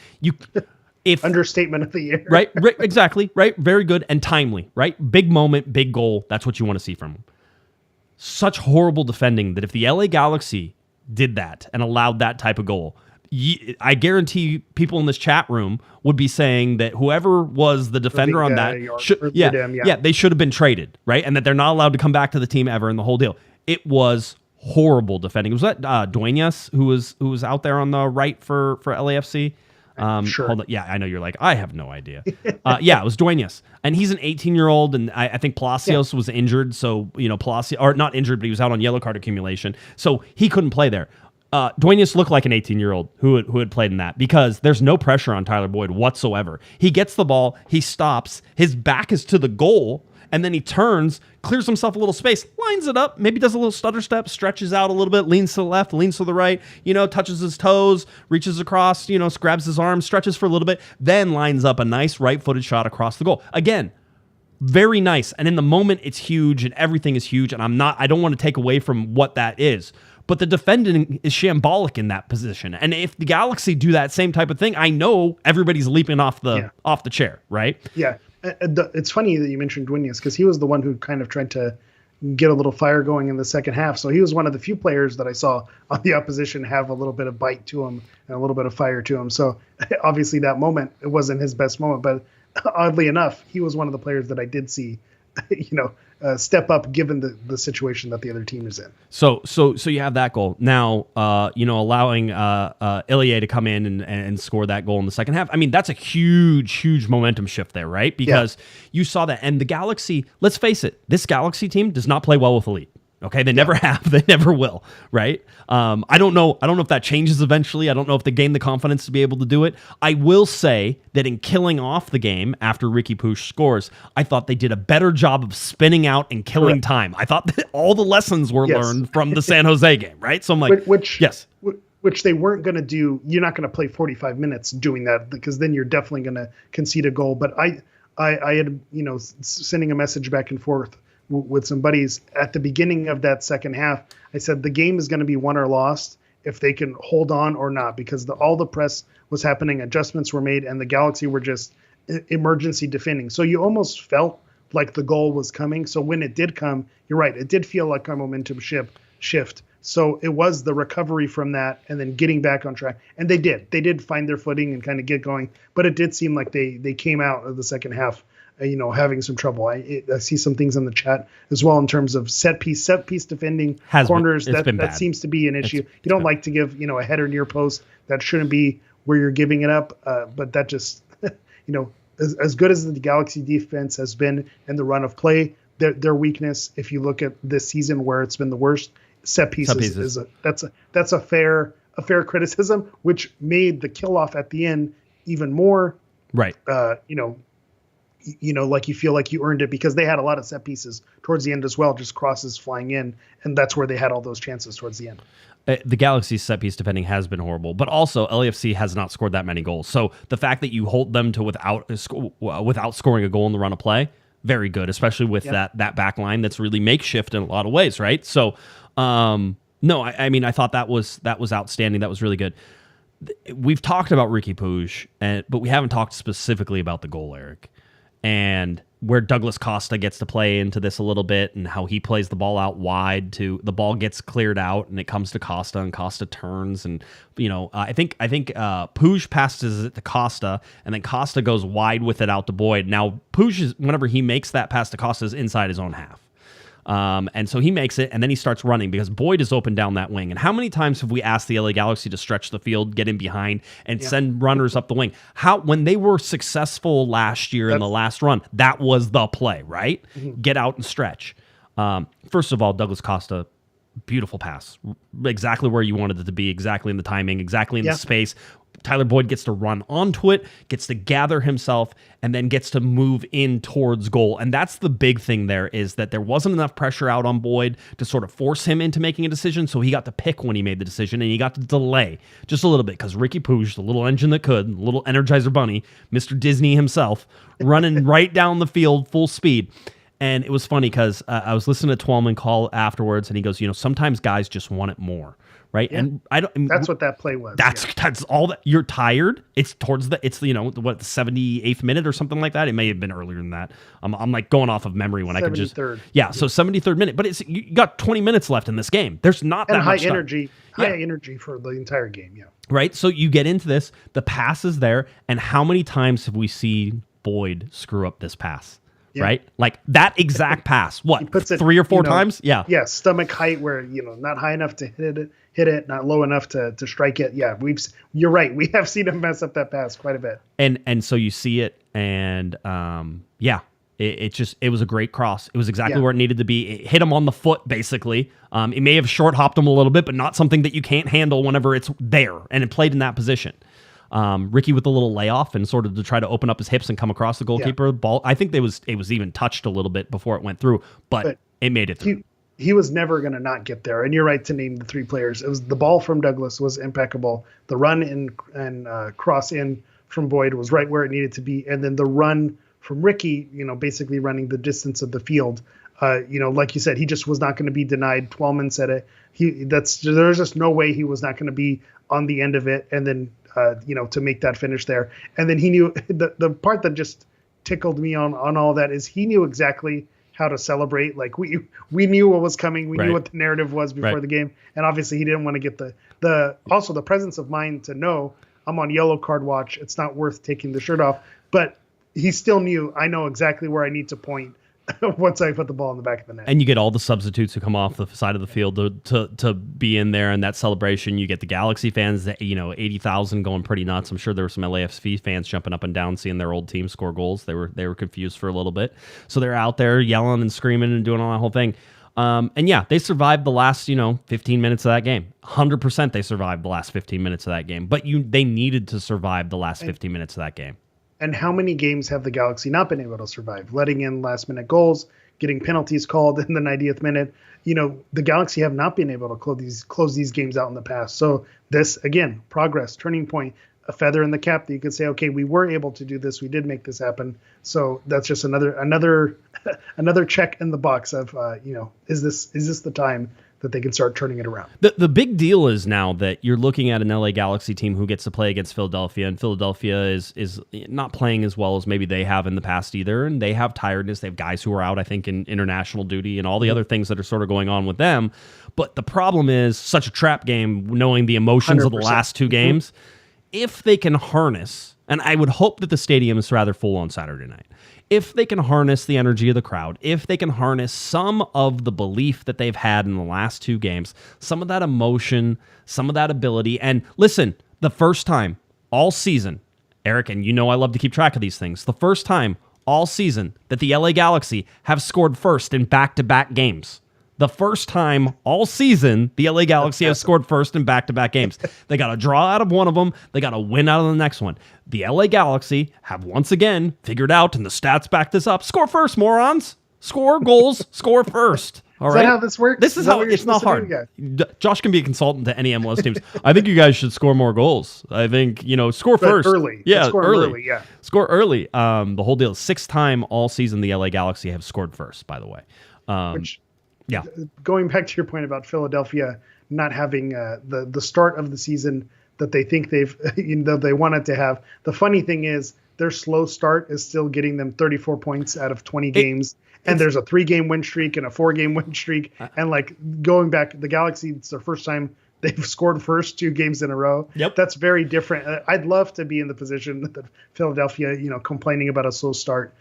Understatement of the year. Right, exactly, right? Very good and timely, right? Big moment, big goal. That's what you want to see from him. Such horrible defending that if the LA Galaxy did that and allowed that type of goal, I guarantee people in this chat room would be saying that whoever was the defender on that, they should have been traded, right? And that they're not allowed to come back to the team ever in the whole deal. It was horrible defending. Was that Duenas who was out there on the right for LAFC? Sure. Hold on. Yeah, I know you're like, I have no idea. It was Duenas. And he's an 18-year-old, and I think Palacios was injured. So, Palacios, or not injured, but he was out on yellow card accumulation. So he couldn't play there. Duenas looked like an 18-year-old who had played in that because there's no pressure on Tyler Boyd whatsoever. He gets the ball, he stops, his back is to the goal, and then he turns, clears himself a little space, lines it up, maybe does a little stutter step, stretches out a little bit, leans to the left, leans to the right, touches his toes, reaches across, grabs his arm, stretches for a little bit, then lines up a nice right-footed shot across the goal. Again, very nice. And in the moment, it's huge and everything is huge. And I don't want to take away from what that is. But the defending is shambolic in that position. And if the Galaxy do that same type of thing, I know everybody's leaping off the chair, right? Yeah. It's funny that you mentioned Duenas because he was the one who kind of tried to get a little fire going in the second half. So he was one of the few players that I saw on the opposition have a little bit of bite to him and a little bit of fire to him. So obviously that moment, it wasn't his best moment, but oddly enough, he was one of the players that I did see step up given the situation that the other team is in. So you have that goal now. Allowing Ilya to come in and score that goal in the second half. I mean, that's a huge momentum shift there, right? Because you saw that, and the Galaxy. Let's face it, this Galaxy team does not play well with Elite. Okay, they never have, they never will, right? I don't know if that changes eventually. I don't know if they gain the confidence to be able to do it. I will say that in killing off the game after Riqui Puig scores, I thought they did a better job of spinning out and killing time. I thought that all the lessons were learned from the San Jose game, right? So I'm like, which they weren't going to do. You're not going to play 45 minutes doing that, because then you're definitely going to concede a goal. But I had, sending a message back and forth with some buddies at the beginning of that second half. I said the game is going to be won or lost if they can hold on or not, because all the press was happening, adjustments were made, and the Galaxy were just emergency defending. So you almost felt like the goal was coming. So when it did come, you're right, it did feel like a momentum shift. So it was the recovery from that and then getting back on track. And they did find their footing and kind of get going. But it did seem like they came out of the second half having some trouble. I see some things in the chat as well in terms of set piece defending, corners. That seems to be an issue. You don't like to give a header near post. That shouldn't be where you're giving it up. But that just as good as the Galaxy defense has been in the run of play, their weakness, if you look at this season where it's been the worst, set pieces. That's a fair criticism, which made the kill off at the end even more right. Like you feel like you earned it, because they had a lot of set pieces towards the end as well, just crosses flying in, and that's where they had all those chances towards the end. The Galaxy's set piece defending has been horrible, but also LAFC has not scored that many goals. So the fact that you hold them to without scoring a goal in the run of play, very good, especially with that back line that's really makeshift in a lot of ways, right? So, I thought that was outstanding. That was really good. We've talked about Riqui Puig, but we haven't talked specifically about the goal, Eric. And where Douglas Costa gets to play into this a little bit, and how he plays the ball out wide to the ball gets cleared out and it comes to Costa, and Costa turns, and I think Puig passes it to Costa, and then Costa goes wide with it out to Boyd. Now Puig whenever he makes that pass to Costa, is inside his own half. And so he makes it, and then he starts running because Boyd is open down that wing. And how many times have we asked the LA Galaxy to stretch the field, get in behind, and send runners up the wing? When they were successful last year in the last run, that was the play, right? Mm-hmm. Get out and stretch. First of all, Douglas Costa, beautiful pass. Exactly where you wanted it to be, exactly in the timing, exactly in the space. Tyler Boyd gets to run onto it, gets to gather himself, and then gets to move in towards goal. And that's the big thing there, is that there wasn't enough pressure out on Boyd to sort of force him into making a decision, so he got to pick when he made the decision, and he got to delay just a little bit, because Riqui Puig, the little engine that could, the little Energizer Bunny, Mr. Disney himself, running right down the field full speed. And it was funny because I was listening to Twellman call afterwards, and he goes, sometimes guys just want it more. Right. Yeah. And that's what that play was. That's all that you're tired. It's towards the 78th minute or something like that. It may have been earlier than that. I'm like going off of memory when I could just. Yeah. So 73rd minute, but you got 20 minutes left in this game. There's not that much energy. High energy for the entire game. Yeah. Right. So you get into this, the pass is there. And how many times have we seen Boyd screw up this pass? Yeah. Right? Like that exact pass. What? He puts it 3 or 4 times? Yeah. Yeah. Stomach height where, not high enough to hit it, not low enough to strike it. Yeah. You're right. We have seen him mess up that pass quite a bit. And so you see it, and it was a great cross. It was exactly where it needed to be. It hit him on the foot, basically. It may have short hopped him a little bit, but not something that you can't handle whenever it's there, and it played in that position. Riqui with a little layoff and sort of to try to open up his hips and come across the goalkeeper. Ball. I think it was even touched a little bit before it went through, but it made it through. He was never going to not get there. And you're right to name the 3 players. It was the ball from Douglas was impeccable. The run and cross in from Boyd was right where it needed to be. And then the run from Riqui, basically running the distance of the field. Like you said, he just was not going to be denied. Twellman said it. There's just no way he was not going to be on the end of it. And then, to make that finish there. And then he knew the part that just tickled me on all that is he knew exactly how to celebrate. Like we knew what was coming. We knew what the narrative was before the game. And obviously he didn't want to get also the presence of mind to know I'm on yellow card watch. It's not worth taking the shirt off, but he still knew I know exactly where I need to point once I put the ball in the back of the net. And you get all the substitutes who come off the side of the field to be in there in that celebration. You get the Galaxy fans, that 80,000 going pretty nuts. I'm sure there were some LAFC fans jumping up and down seeing their old team score goals. They were confused for a little bit, so they're out there yelling and screaming and doing all that whole thing. And yeah, they survived the last 15 minutes of that game. 100% they survived the last 15 minutes of that game. But they needed to survive the last 15 minutes of that game. And how many games have the Galaxy not been able to survive? Letting in last-minute goals, getting penalties called in the 90th minute. The Galaxy have not been able to close these games out in the past. So this, again, progress, turning point, a feather in the cap that you could say, okay, we were able to do this. We did make this happen. So that's just another check in the box of, is this the time that they can start turning it around? The big deal is now that you're looking at an LA Galaxy team who gets to play against Philadelphia, and Philadelphia is not playing as well as maybe they have in the past either, and they have tiredness. They have guys who are out, I think, in international duty and all the other things that are sort of going on with them. But the problem is such a trap game, knowing the emotions 100%. Of the last two games. If they can harness, and I would hope that the stadium is rather full on Saturday night, if they can harness the energy of the crowd, if they can harness some of the belief that they've had in the last two games, some of that emotion, some of that ability, and listen, the first time all season, Eric, and I love to keep track of these things, the first time all season that the LA Galaxy have scored first in back-to-back games. The first time all season, the LA Galaxy have scored first in back-to-back games. They got a draw out of one of them. They got a win out of the next one. The LA Galaxy have once again figured out, and the stats back this up, score first, morons. Score goals, score first. All right. Is that how this works? This is how it's not hard. Josh can be a consultant to any MLS teams. I think you guys should score more goals. I think, score first. Early. Yeah, score early. Yeah. Score early. The whole deal. 6th time all season the LA Galaxy have scored first, by the way. Yeah. Going back to your point about Philadelphia not having the start of the season that they think they wanted to have. The funny thing is their slow start is still getting them 34 points out of 20 games. And there's a 3-game win streak and a 4-game win streak. And going back, the Galaxy, it's their first time they've scored first 2 games in a row. Yep. That's very different. I'd love to be in the position that Philadelphia, complaining about a slow start.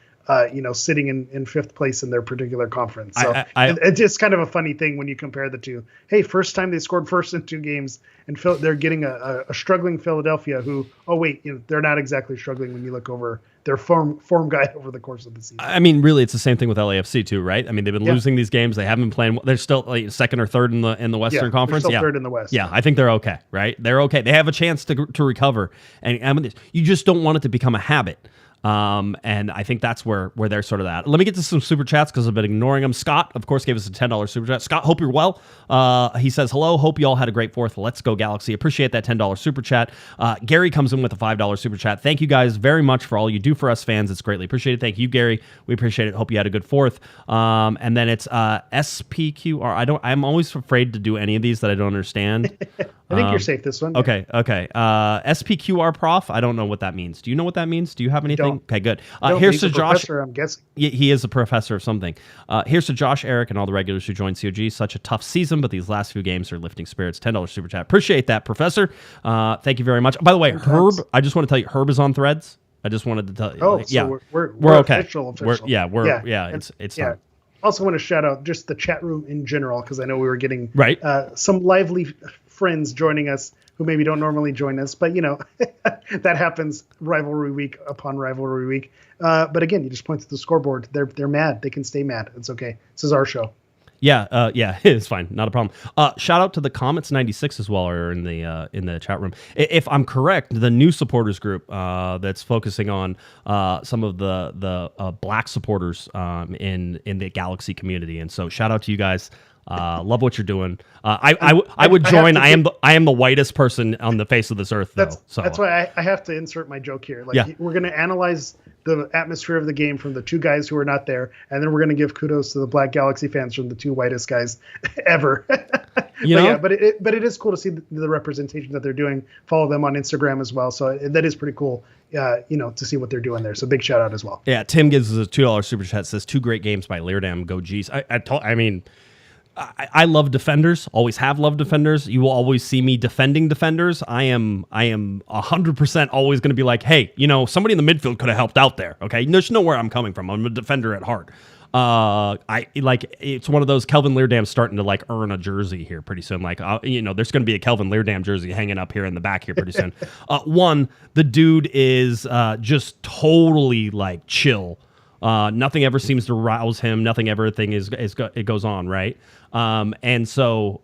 Sitting in 5th place in their particular conference. So it's just kind of a funny thing when you compare the two. Hey, first time they scored first in 2 games, and they're getting a struggling Philadelphia who, they're not exactly struggling when you look over their form guide over the course of the season. I mean, really, it's the same thing with LAFC too, right? I mean, they've been losing these games. They haven't been playing. They're still 2nd or 3rd in the Western Conference. They're still 3rd in the West. Yeah, I think they're okay, right? They're okay. They have a chance to recover, and you just don't want it to become a habit. And I think that's where they're sort of at. Let me get to some super chats because I've been ignoring them. Scott, of course, gave us a $10 super chat. Scott, hope you're well. He says, hello, hope you all had a great 4th. Let's go Galaxy. Appreciate that $10 super chat. Gary comes in with a $5 super chat. Thank you guys very much for all you do for us fans. It's greatly appreciated. Thank you, Gary. We appreciate it. Hope you had a good 4th. And then it's SPQR. I'm always afraid to do any of these that I don't understand. I think you're safe this one. Okay. SPQR prof. I don't know what that means. Do you know what that means? Do you have anything? Okay, good. Here's to Josh. I'm guessing. He is a professor of something. Here's to Josh, Eric, and all the regulars who joined COG. Such a tough season, but these last few games are lifting spirits. $10 super chat. Appreciate that, Professor. Thank you very much. By the way, Herb, I just want to tell you, Herb is on Threads. I just wanted to tell you. Oh, so we're okay. Official. It's fine. Also want to shout out just the chat room in general because I know we were getting right. Some lively friends joining us who maybe don't normally join us, but that happens rivalry week upon rivalry week. But again, you just point to the scoreboard. They're mad. They can stay mad. It's okay. This is our show. Yeah, it's fine, not a problem. Shout out to the Comets 96 as well, are in the chat room. If I'm correct, the new supporters group that's focusing on some of the black supporters in the Galaxy community, and so shout out to you guys. Love what you're doing. I would join. I am the whitest person on the face of this earth, though. That's why I have to insert my joke here. We're going to analyze the atmosphere of the game from the 2 guys who are not there, and then we're going to give kudos to the Black Galaxy fans from the 2 whitest guys ever. But it is cool to see the representation that they're doing. Follow them on Instagram as well. So that is pretty cool. To see what they're doing there. So big shout out as well. Yeah, Tim gives us a $2 super chat. Says 2 great games by Leerdam. Go G's. I love defenders, always have loved defenders. You will always see me defending defenders. I am 100% always going to be like, hey, somebody in the midfield could have helped out there. Okay. There's nowhere I'm coming from. I'm a defender at heart. It's one of those Kelvin Leerdam starting to like earn a jersey here pretty soon. Like, there's going to be a Kelvin Leerdam jersey hanging up here in the back here pretty soon. One, the dude is just totally like chill. Nothing ever seems to rouse him. Nothing ever it goes on, right? And so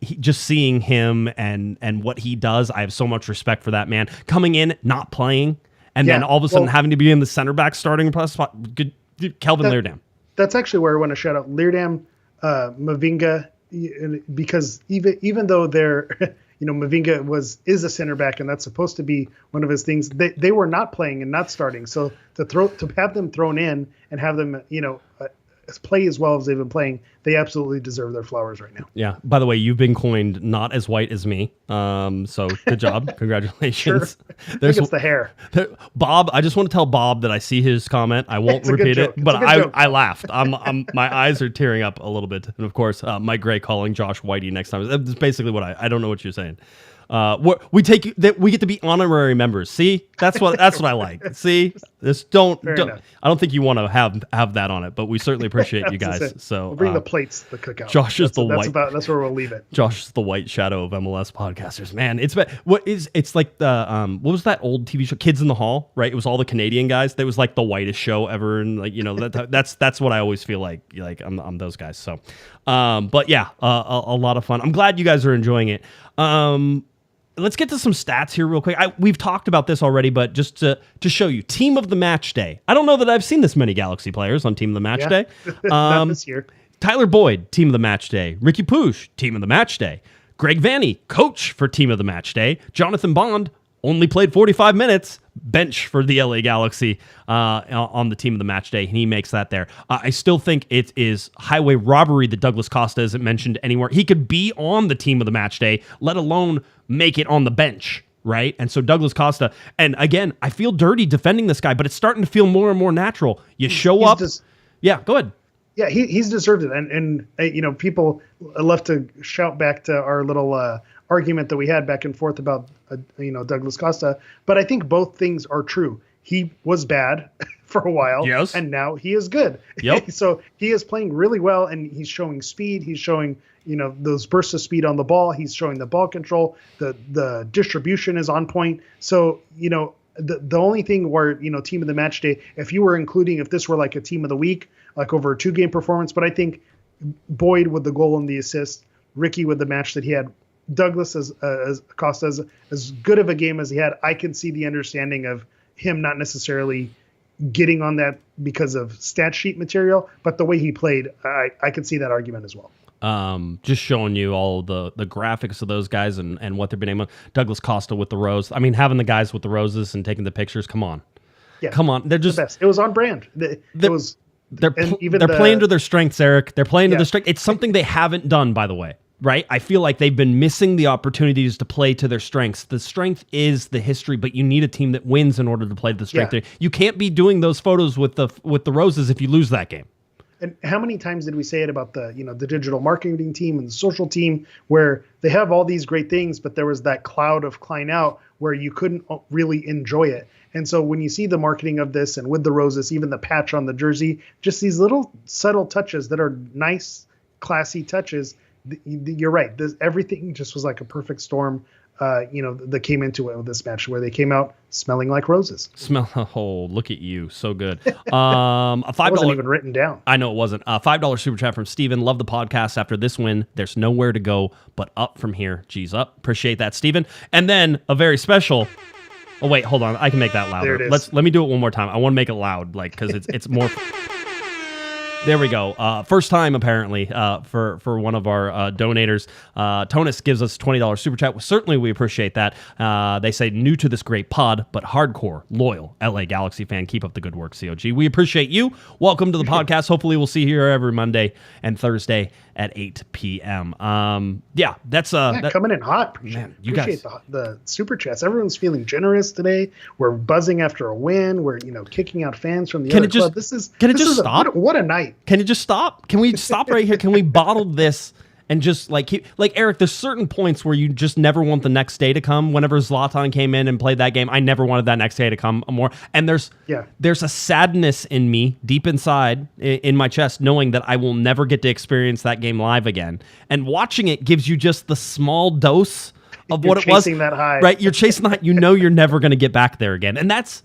just seeing him and what he does, I have so much respect for that man. Coming in, not playing, and then all of a sudden having to be in the center back starting spot. Good, Kelvin Leerdam. That's actually where I want to shout out Leerdam, Mavinga, because even though they're, Mavinga is a center back, and that's supposed to be one of his things. They were not playing and not starting, so to have them thrown in and have them, play as well as they've been playing, they absolutely deserve their flowers right now. Yeah. By the way, you've been coined not as white as me. So good job. Congratulations. Sure. I think it's the hair. Bob, I just want to tell Bob that I see his comment. I won't repeat it, but I laughed. My eyes are tearing up a little bit. And of course, Mike Gray calling Josh Whitey next time. That's basically what I don't know what you're saying. We get to be honorary members. See, that's what I like. See, I don't think you want to have that on it, but we certainly appreciate you guys. So we'll bring the plates, the cookout. Josh is that's where we'll leave it. Josh is the white shadow of MLS podcasters. Man, it's like the what was that old TV show, Kids in the Hall? Right, it was all the Canadian guys. That was like the whitest show ever, and that's what I always feel like. Like I'm those guys. So, but yeah, a lot of fun. I'm glad you guys are enjoying it. Let's get to some stats here real quick. We've talked about this already, but just to show you, team of the match day. I don't know that I've seen this many Galaxy players on team of the match day. Not this year. Tyler Boyd, team of the match day. Riqui Puig, team of the match day. Greg Vanney, coach for team of the match day. Jonathan Bond only played 45 minutes, bench for the LA Galaxy on the team of the match day, and he makes that there. I still think it is highway robbery that Douglas Costa isn't mentioned anywhere. He could be on the team of the match day, let alone make it on the bench, right? And so Douglas Costa, and again, I feel dirty defending this guy, but it's starting to feel more and more natural. You show up. Yeah, go ahead. Yeah, he's deserved it. And people love to shout back to our little argument that we had back and forth about, Douglas Costa. But I think both things are true. He was bad for a while, yes, and now he is good. Yep. So he is playing really well, and he's showing speed. He's showing, those bursts of speed on the ball. He's showing the ball control. The distribution is on point. So, the only thing where, team of the match day, if this were like a team of the week, like over a 2-game performance, but I think Boyd with the goal and the assist, Riqui with the match that he had, Douglas as Costa as good of a game as he had, I can see the understanding of him not necessarily getting on that because of stat sheet material, but the way he played, I can see that argument as well. Just showing you all the graphics of those guys and what they've been able to. Douglas Costa with the rose. I mean, having the guys with the roses and taking the pictures. Come on. Yeah. Come on. They're just the best. It was on brand. They're playing to their strengths, Eric. They're playing to their strength. It's something they haven't done, by the way. Right? I feel like they've been missing the opportunities to play to their strengths. The strength is the history, but you need a team that wins in order to play to the strength. Yeah. You can't be doing those photos with the roses if you lose that game. And how many times did we say it about the digital marketing team and the social team where they have all these great things, but there was that cloud of Klein out where you couldn't really enjoy it. And so when you see the marketing of this and with the roses, even the patch on the jersey, just these little subtle touches that are nice, classy touches. You're right. Everything just was like a perfect storm, that came into it with this match where they came out smelling like roses. Oh, look at you. So good. A $5 wasn't even written down. I know it wasn't. A $5 super chat from Steven. Love the podcast. After this win, there's nowhere to go but up from here. G's up. Appreciate that, Steven. And then a very special. Oh, wait, hold on. I can make that louder. There it is. Let me do it one more time. I want to make it loud, because it's more. There we go. First time, apparently, for one of our donators. Tonis gives us $20 super chat. Well, certainly, we appreciate that. They say, new to this great pod, but hardcore, loyal LA Galaxy fan. Keep up the good work, COG. We appreciate you. Welcome to the podcast. Hopefully, we'll see you here every Monday and Thursday at 8 p.m. That's coming in hot. Man, you appreciate guys, the super chats. Everyone's feeling generous today. We're buzzing after a win. We're kicking out fans from the other club. Can it just stop? What a night. Can it just stop? Can we stop right here? Can we bottle this and just like Eric, there's certain points where you just never want the next day to come. Whenever Zlatan came in and played that game, I never wanted that next day to come more. And there's a sadness in me deep inside in my chest, knowing that I will never get to experience that game live again. And watching it gives you just the small dose of what it was. Chasing that high. Right? You're chasing that. You know you're never going to get back there again. And that's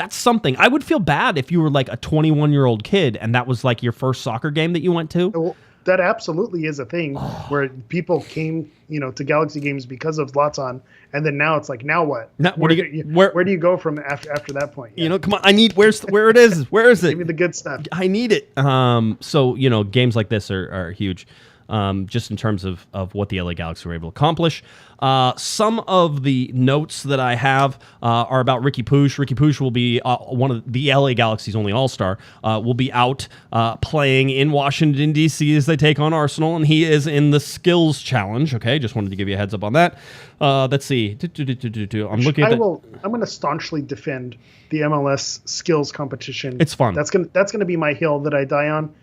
something. I would feel bad if you were like a 21-year-old kid and that was like your first soccer game that you went to. Well, that absolutely is a thing where people came, to Galaxy games because of Zlatan, and then now it's like, now what? Now, where do you go from after that point? Yeah. Come on, I need where it is. Where is it? Give me the good stuff. I need it. So games like this are huge. Just in terms of what the LA Galaxy were able to accomplish. Some of the notes that I have are about Riqui Puig. Riqui Puig will be one of the LA Galaxy's only all-star, will be out playing in Washington, D.C. as they take on Arsenal, and he is in the skills challenge. Okay, just wanted to give you a heads up on that. Let's see. I'm looking at I'm going to staunchly defend the MLS skills competition. It's fun. That's going to be my hill that I die on.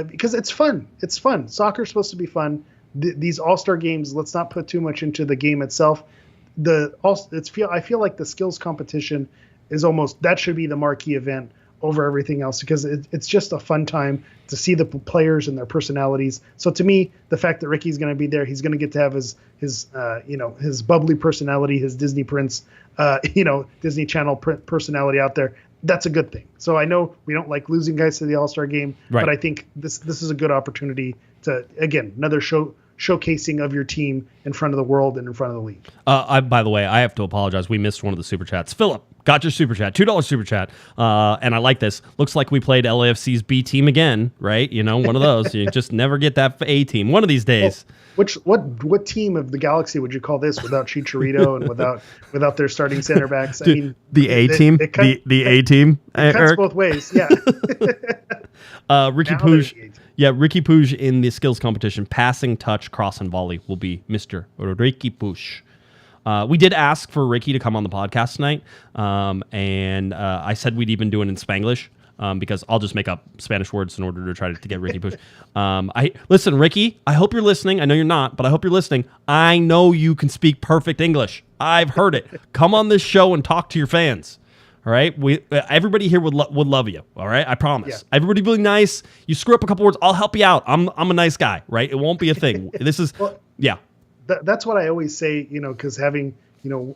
Because it's fun. It's fun. Soccer's supposed to be fun. These all-star games, let's not put too much into the game itself. I feel like the skills competition is that should be the marquee event over everything else, because it's just a fun time to see the players and their personalities. So to me, the fact that Ricky's going to be there, he's going to get to have his bubbly personality, his Disney Prince, Disney Channel personality out there. That's a good thing. So I know we don't like losing guys to the All-Star game, right, but I think this is a good opportunity to, again, another showcasing of your team in front of the world and in front of the league. By the way, I have to apologize. We missed one of the super chats. Philip got your super chat, $2 super chat, and I like this. Looks like we played LAFC's B team again, right? One of those. You just never get that A team. One of these days. Well, what team of the Galaxy would you call this without Chicharito and without their starting center backs? I mean, the A team, the A team. It cuts both ways. Yeah. Riqui Puig. Yeah, Riqui Puig in the skills competition, passing, touch, cross, and volley will be Mr. Riqui Puig. We did ask for Ricky to come on the podcast tonight, and I said we'd even do it in Spanglish. Because I'll just make up Spanish words in order to try to get Riqui Puig. Listen, Ricky, I hope you're listening. I know you're not, but I hope you're listening. I know you can speak perfect English. I've heard it. Come on this show and talk to your fans. All right? Everybody here would love you. All right? I promise. Yeah. Everybody be nice. You screw up a couple words, I'll help you out. I'm a nice guy, right? It won't be a thing. This is, yeah. That's what I always say, because having,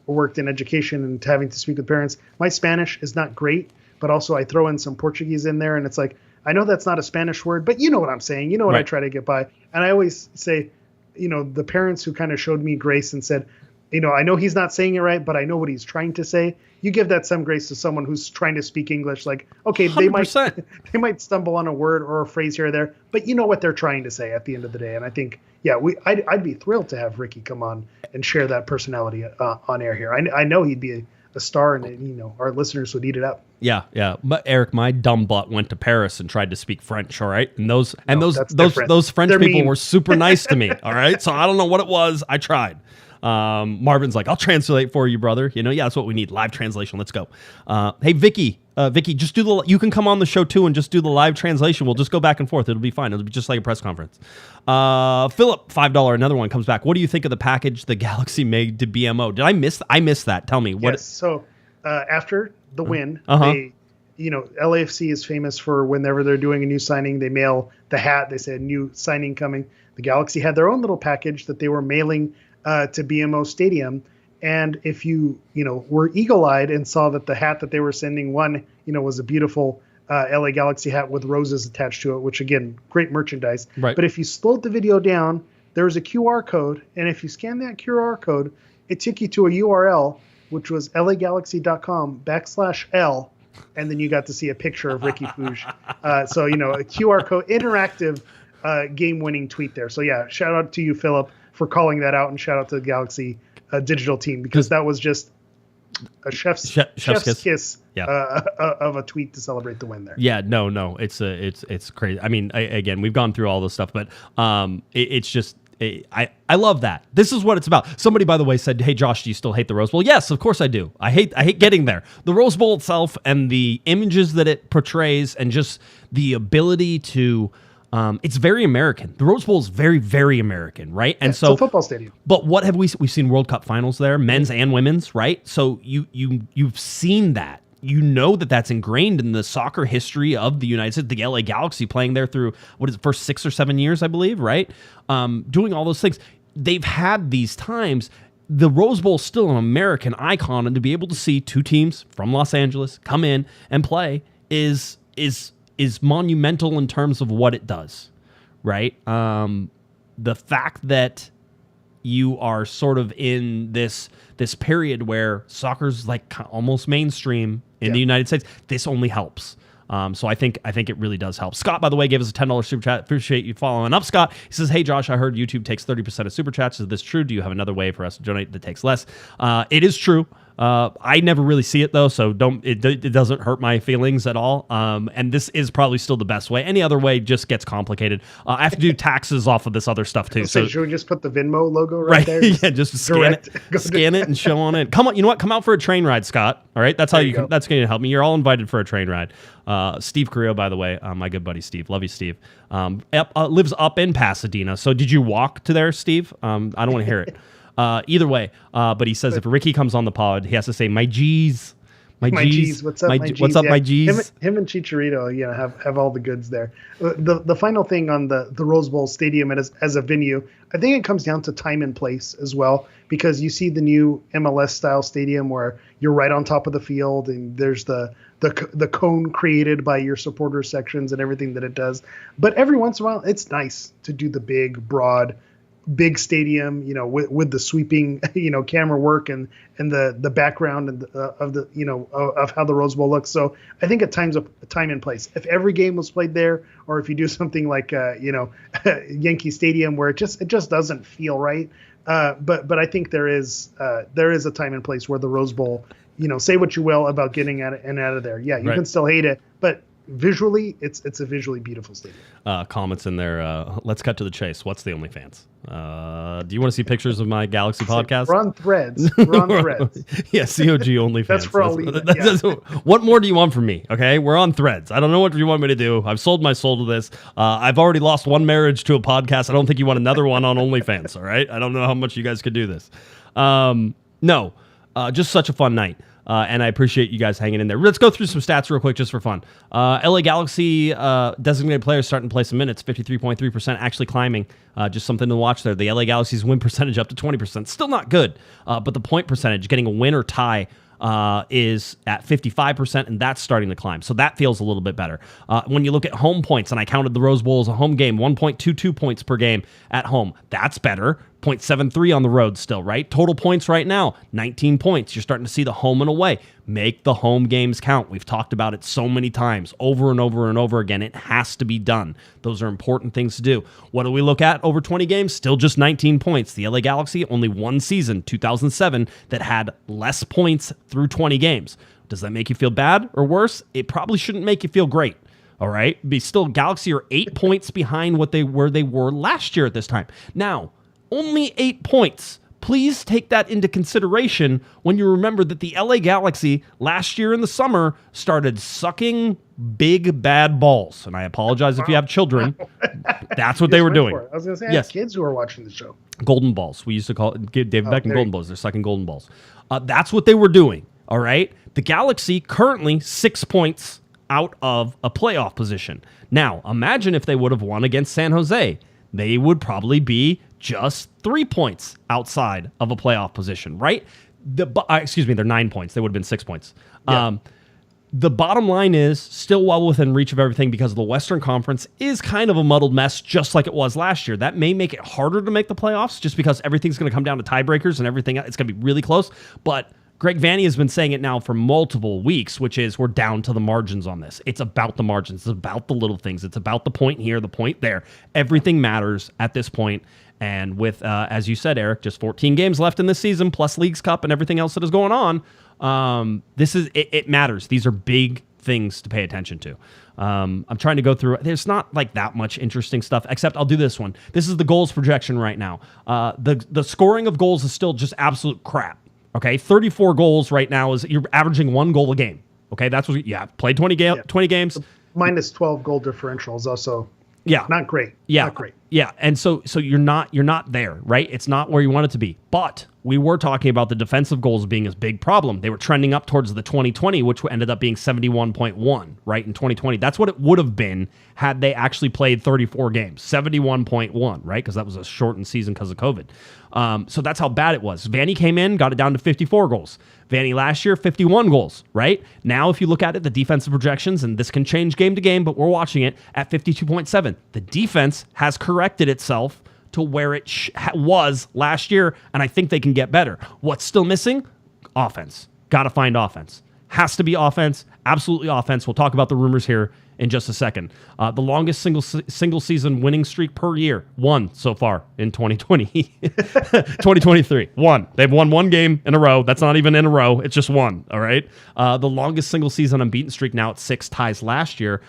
worked in education and having to speak with parents, my Spanish is not great. But also I throw in some Portuguese in there, and it's like, I know that's not a Spanish word, but you know what I'm saying. You know what I try to get by. And I always say, the parents who kind of showed me grace and said, I know he's not saying it right, but I know what he's trying to say. You give that some grace to someone who's trying to speak English. Like, okay, 100%. they might stumble on a word or a phrase here or there, but you know what they're trying to say at the end of the day. And I think, I'd be thrilled to have Ricky come on and share that personality on air here. I know he'd be a star, and our listeners would eat it up. Yeah. But Eric, my dumb butt went to Paris and tried to speak French. All right, and those French people mean. were super nice to me. All right, so I don't know what it was. I tried. Marvin's like, I'll translate for you, brother. That's what we need. Live translation. Let's go. Hey, Vicky, just you can come on the show too and just do the live translation. We'll just go back and forth. It'll be fine. It'll be just like a press conference. Philip, $5, another one comes back. What do you think of the package the Galaxy made to BMO? Did I miss that? Tell me. Yes, so after the win, they, LAFC is famous for whenever they're doing a new signing, they mail the hat. They say a new signing coming. The Galaxy had their own little package that they were mailing to BMO Stadium. And if you were eagle-eyed and saw that the hat that they were sending was a beautiful LA Galaxy hat with roses attached to it, which, again, great merchandise. Right. But if you slowed the video down, there was a QR code. And if you scan that QR code, it took you to a URL, which was lagalaxy.com/L. And then you got to see a picture of Riqui Puig. So, a QR code, interactive game-winning tweet there. So, yeah, shout out to you, Philip, for calling that out, and shout out to the Galaxy digital team, because that was just a chef's kiss of a tweet to celebrate the win there. Yeah, no, it's crazy. I mean, again, we've gone through all this stuff, but it's just I love that. This is what it's about. Somebody, by the way, said, "Hey, Josh, do you still hate the Rose Bowl?" Yes, of course I do. I hate getting there. The Rose Bowl itself and the images that it portrays, and just the ability to It's very American. The Rose Bowl is very, very American, right? And it's a football stadium. But what have we've seen World Cup finals there, men's and women's, right? So you've seen that. You know that's ingrained in the soccer history of the United States. The LA Galaxy playing there through, what is it, first 6 or 7 years, I believe, right? Doing all those things. They've had these times. The Rose Bowl is still an American icon, and to be able to see two teams from Los Angeles come in and play is monumental in terms of what it does, right? The fact that you are sort of in this period where soccer's like almost mainstream in the United States, this only helps. So I think it really does help. Scott, by the way, gave us a $10 super chat. Appreciate you following up, Scott. He says, "Hey Josh, I heard YouTube takes 30% of super chats. Is this true? Do you have another way for us to donate that takes less?" It is true. I never really see it though, so it doesn't hurt my feelings at all. And this is probably still the best way. Any other way just gets complicated. I have to do taxes off of this other stuff too. So should we just put the Venmo logo right there? Yeah, just scan it and show on it. Come on, you know what? Come out for a train ride, Scott. All right, that's how you. That's going to help me. You're all invited for a train ride. Steve Carrillo, by the way, my good buddy Steve. Love you, Steve. Lives up in Pasadena. So did you walk to there, Steve? I don't want to hear it. Either way, but he says if Ricky comes on the pod, he has to say, "My G's, my G's, what's up, my G's?" What's up, my G's? Him and Chicharito, have all the goods there. The final thing on the Rose Bowl Stadium as a venue, I think it comes down to time and place as well, because you see the new MLS style stadium where you're right on top of the field and there's the cone created by your supporter sections and everything that it does. But every once in a while, it's nice to do the big stadium, with the sweeping, camera work and the background and of how the Rose Bowl looks. So I think at times of time and place, if every game was played there, or if you do something like Yankee Stadium where it just doesn't feel right. But I think there is a time and place where the Rose Bowl, say what you will about getting out of there. Yeah, you can still hate it, but visually, it's a visually beautiful stadium. Comments in there. Let's cut to the chase. What's the OnlyFans? Do you want to see pictures of my Galaxy podcast? We're on Threads. Yeah, COG OnlyFans. That's where I'll leave it. What more do you want from me? Okay, we're on Threads. I don't know what you want me to do. I've sold my soul to this. I've already lost one marriage to a podcast. I don't think you want another one on OnlyFans. All right. I don't know how much you guys could do this. No, just such a fun night. And I appreciate you guys hanging in there. Let's go through some stats real quick just for fun. LA Galaxy designated players starting to play some minutes, 53.3%, actually climbing. Just something to watch there. The LA Galaxy's win percentage up to 20%. Still not good, but the point percentage, getting a win or tie, is at 55%, and that's starting to climb. So that feels a little bit better. When you look at home points, and I counted the Rose Bowl as a home game, 1.22 points per game at home. That's better. 0.73 on the road still, right? Total points right now, 19 points. You're starting to see the home and away. Make the home games count. We've talked about it so many times, over and over and over again. It has to be done. Those are important things to do. What do we look at over 20 games? Still just 19 points. The LA Galaxy, only one season, 2007, that had less points through 20 games. Does that make you feel bad or worse? It probably shouldn't make you feel great. All right? Be still, Galaxy are 8 points behind what they were last year at this time. Now, only 8 points. Please take that into consideration when you remember that the LA Galaxy last year in the summer started sucking big bad balls. And I apologize if you have children. That's what they were doing. I was going to say, I have kids who are watching the show. Golden balls. We used to call it David Beckham golden balls. They're sucking golden balls. That's what they were doing. All right. The Galaxy currently 6 points out of a playoff position. Now, imagine if they would have won against San Jose. They would probably be just 3 points outside of a playoff position, right? They're 9 points. They would have been 6 points. Yeah. The bottom line is still well within reach of everything because the Western Conference is kind of a muddled mess, just like it was last year. That may make it harder to make the playoffs just because everything's going to come down to tiebreakers and everything. It's going to be really close. But Greg Vanney has been saying it now for multiple weeks, which is we're down to the margins on this. It's about the margins. It's about the little things. It's about the point here, the point there. Everything matters at this point. And with, as you said, Eric, just 14 games left in this season, plus Leagues Cup and everything else that is going on, it matters. These are big things to pay attention to. I'm trying to go through. There's not like that much interesting stuff, except I'll do this one. This is the goals projection right now. The scoring of goals is still just absolute crap. Okay, 34 goals right now is you're averaging 1 goal a game. Okay, that's what played 20 games. Minus 12 goal differential is also Yeah. Not great. Yeah. Not great. Yeah. And so you're not there, right? It's not where you want it to be. But we were talking about the defensive goals being a big problem. They were trending up towards the 2020, which ended up being 71.1, right? In 2020. That's what it would have been had they actually played 34 games. 71.1, right? Because that was a shortened season because of COVID. So that's how bad it was. Vanny came in, got it down to 54 goals. Vanny last year, 51 goals, right? Now, if you look at it, the defensive projections, and this can change game to game, but we're watching it at 52.7. The defense has corrected itself to where it was last year, and I think they can get better. What's still missing? Offense. Got to find offense. Has to be offense. Absolutely offense. We'll talk about the rumors here in just a second. The longest single season winning streak per year, one so far in 2020. 2023, one. They've won one game in a row. That's not even in a row. It's just one, all right? The longest single season unbeaten streak now at 6, ties last year.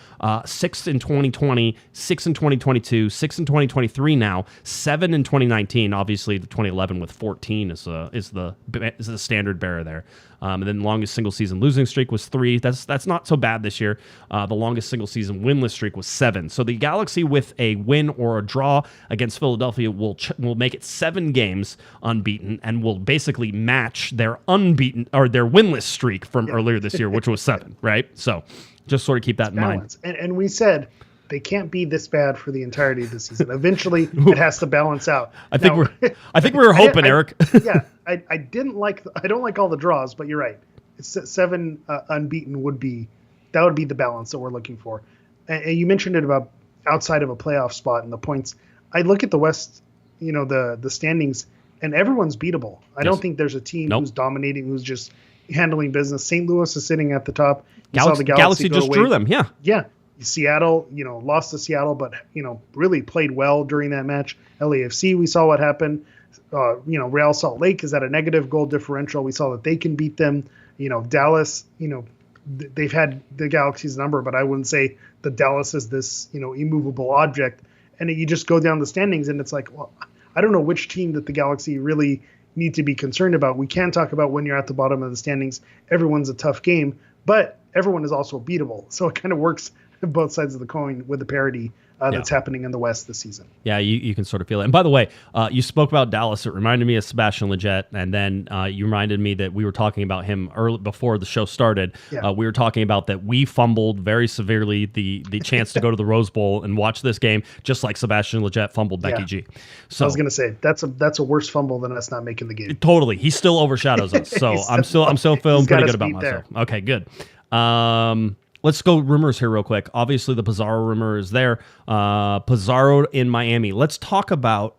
6 in 2020, 6 in 2022, 6 in 2023 now, 7 in 2019. Obviously, the 2011 with 14 is the standard bearer there. And then the longest single season losing streak was 3. That's not so bad this year. The longest single season winless streak was 7. So the Galaxy with a win or a draw against Philadelphia will make it 7 games unbeaten and will basically match their unbeaten or their winless streak from earlier this year, which was 7, right? So just sort of keep that in mind. And we said they can't be this bad for the entirety of the season. Eventually, it has to balance out. I think we were hoping, Eric. I don't like all the draws, but you're right. 7 unbeaten would be the balance that we're looking for. And you mentioned it about outside of a playoff spot and the points. I look at the West, the standings, and everyone's beatable. I don't think there's a team who's dominating, who's just handling business. St. Louis is sitting at the top. Galaxy just drew them. Yeah. Yeah. Seattle, lost to Seattle, but, really played well during that match. LAFC, we saw what happened. Real Salt Lake is at a negative goal differential. We saw that they can beat them. Dallas, they've had the Galaxy's number, but I wouldn't say that Dallas is this, immovable object. And you just go down the standings and it's like, well, I don't know which team that the Galaxy really need to be concerned about. We can talk about when you're at the bottom of the standings, everyone's a tough game, but everyone is also beatable. So it kind of works both sides of the coin with the parity that's happening in the West this season. Yeah, you can sort of feel it. And by the way, you spoke about Dallas. It reminded me of Sebastian Lletget, and then you reminded me that we were talking about him early before the show started. Yeah. We were talking about that we fumbled very severely the chance to go to the Rose Bowl and watch this game, just like Sebastian Lletget fumbled Becky G. So I was going to say that's a worse fumble than us not making the game. Totally, he still overshadows us. So I'm still feeling pretty good about myself. There. Okay, good. Let's go rumors here real quick. Obviously, the Pizarro rumor is there. Pizarro in Miami. Let's talk about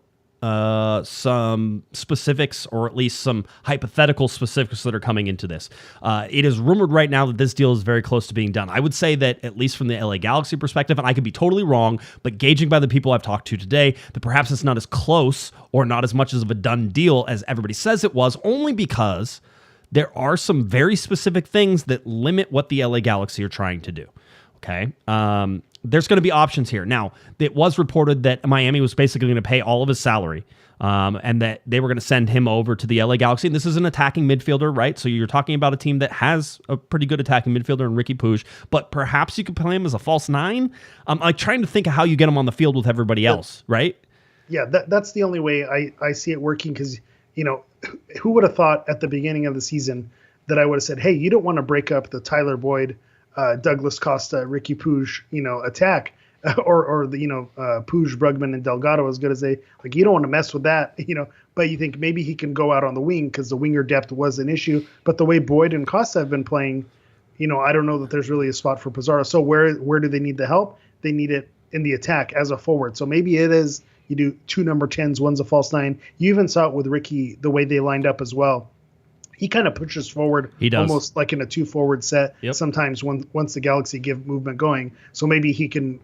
some specifics, or at least some hypothetical specifics that are coming into this. It is rumored right now that this deal is very close to being done. I would say that, at least from the LA Galaxy perspective, and I could be totally wrong, but gauging by the people I've talked to today, that perhaps it's not as close or not as much of a done deal as everybody says it was, only because there are some very specific things that limit what the LA Galaxy are trying to do. Okay. There's going to be options here. Now, it was reported that Miami was basically going to pay all of his salary, and that they were going to send him over to the LA Galaxy. And this is an attacking midfielder, right? So you're talking about a team that has a pretty good attacking midfielder in Riqui Puig, but perhaps you could play him as a false 9. I'm like trying to think of how you get him on the field with everybody else, right? Yeah, that's the only way I see it working, because, who would have thought at the beginning of the season that I would have said, hey, you don't want to break up the Tyler Boyd, Douglas Costa, Riqui Puig, attack, or the, Puig, Brugman, and Delgado, as good as they, like, you don't want to mess with that, but you think maybe he can go out on the wing because the winger depth was an issue. But the way Boyd and Costa have been playing, I don't know that there's really a spot for Pizarro. So where do they need the help? They need it in the attack as a forward. So maybe it is, you do 2 number 10s, one's a false 9. You even saw it with Riqui, the way they lined up as well. He kind of pushes forward, almost like in a 2-forward set. Yep. Sometimes once the Galaxy give movement going. So maybe he can,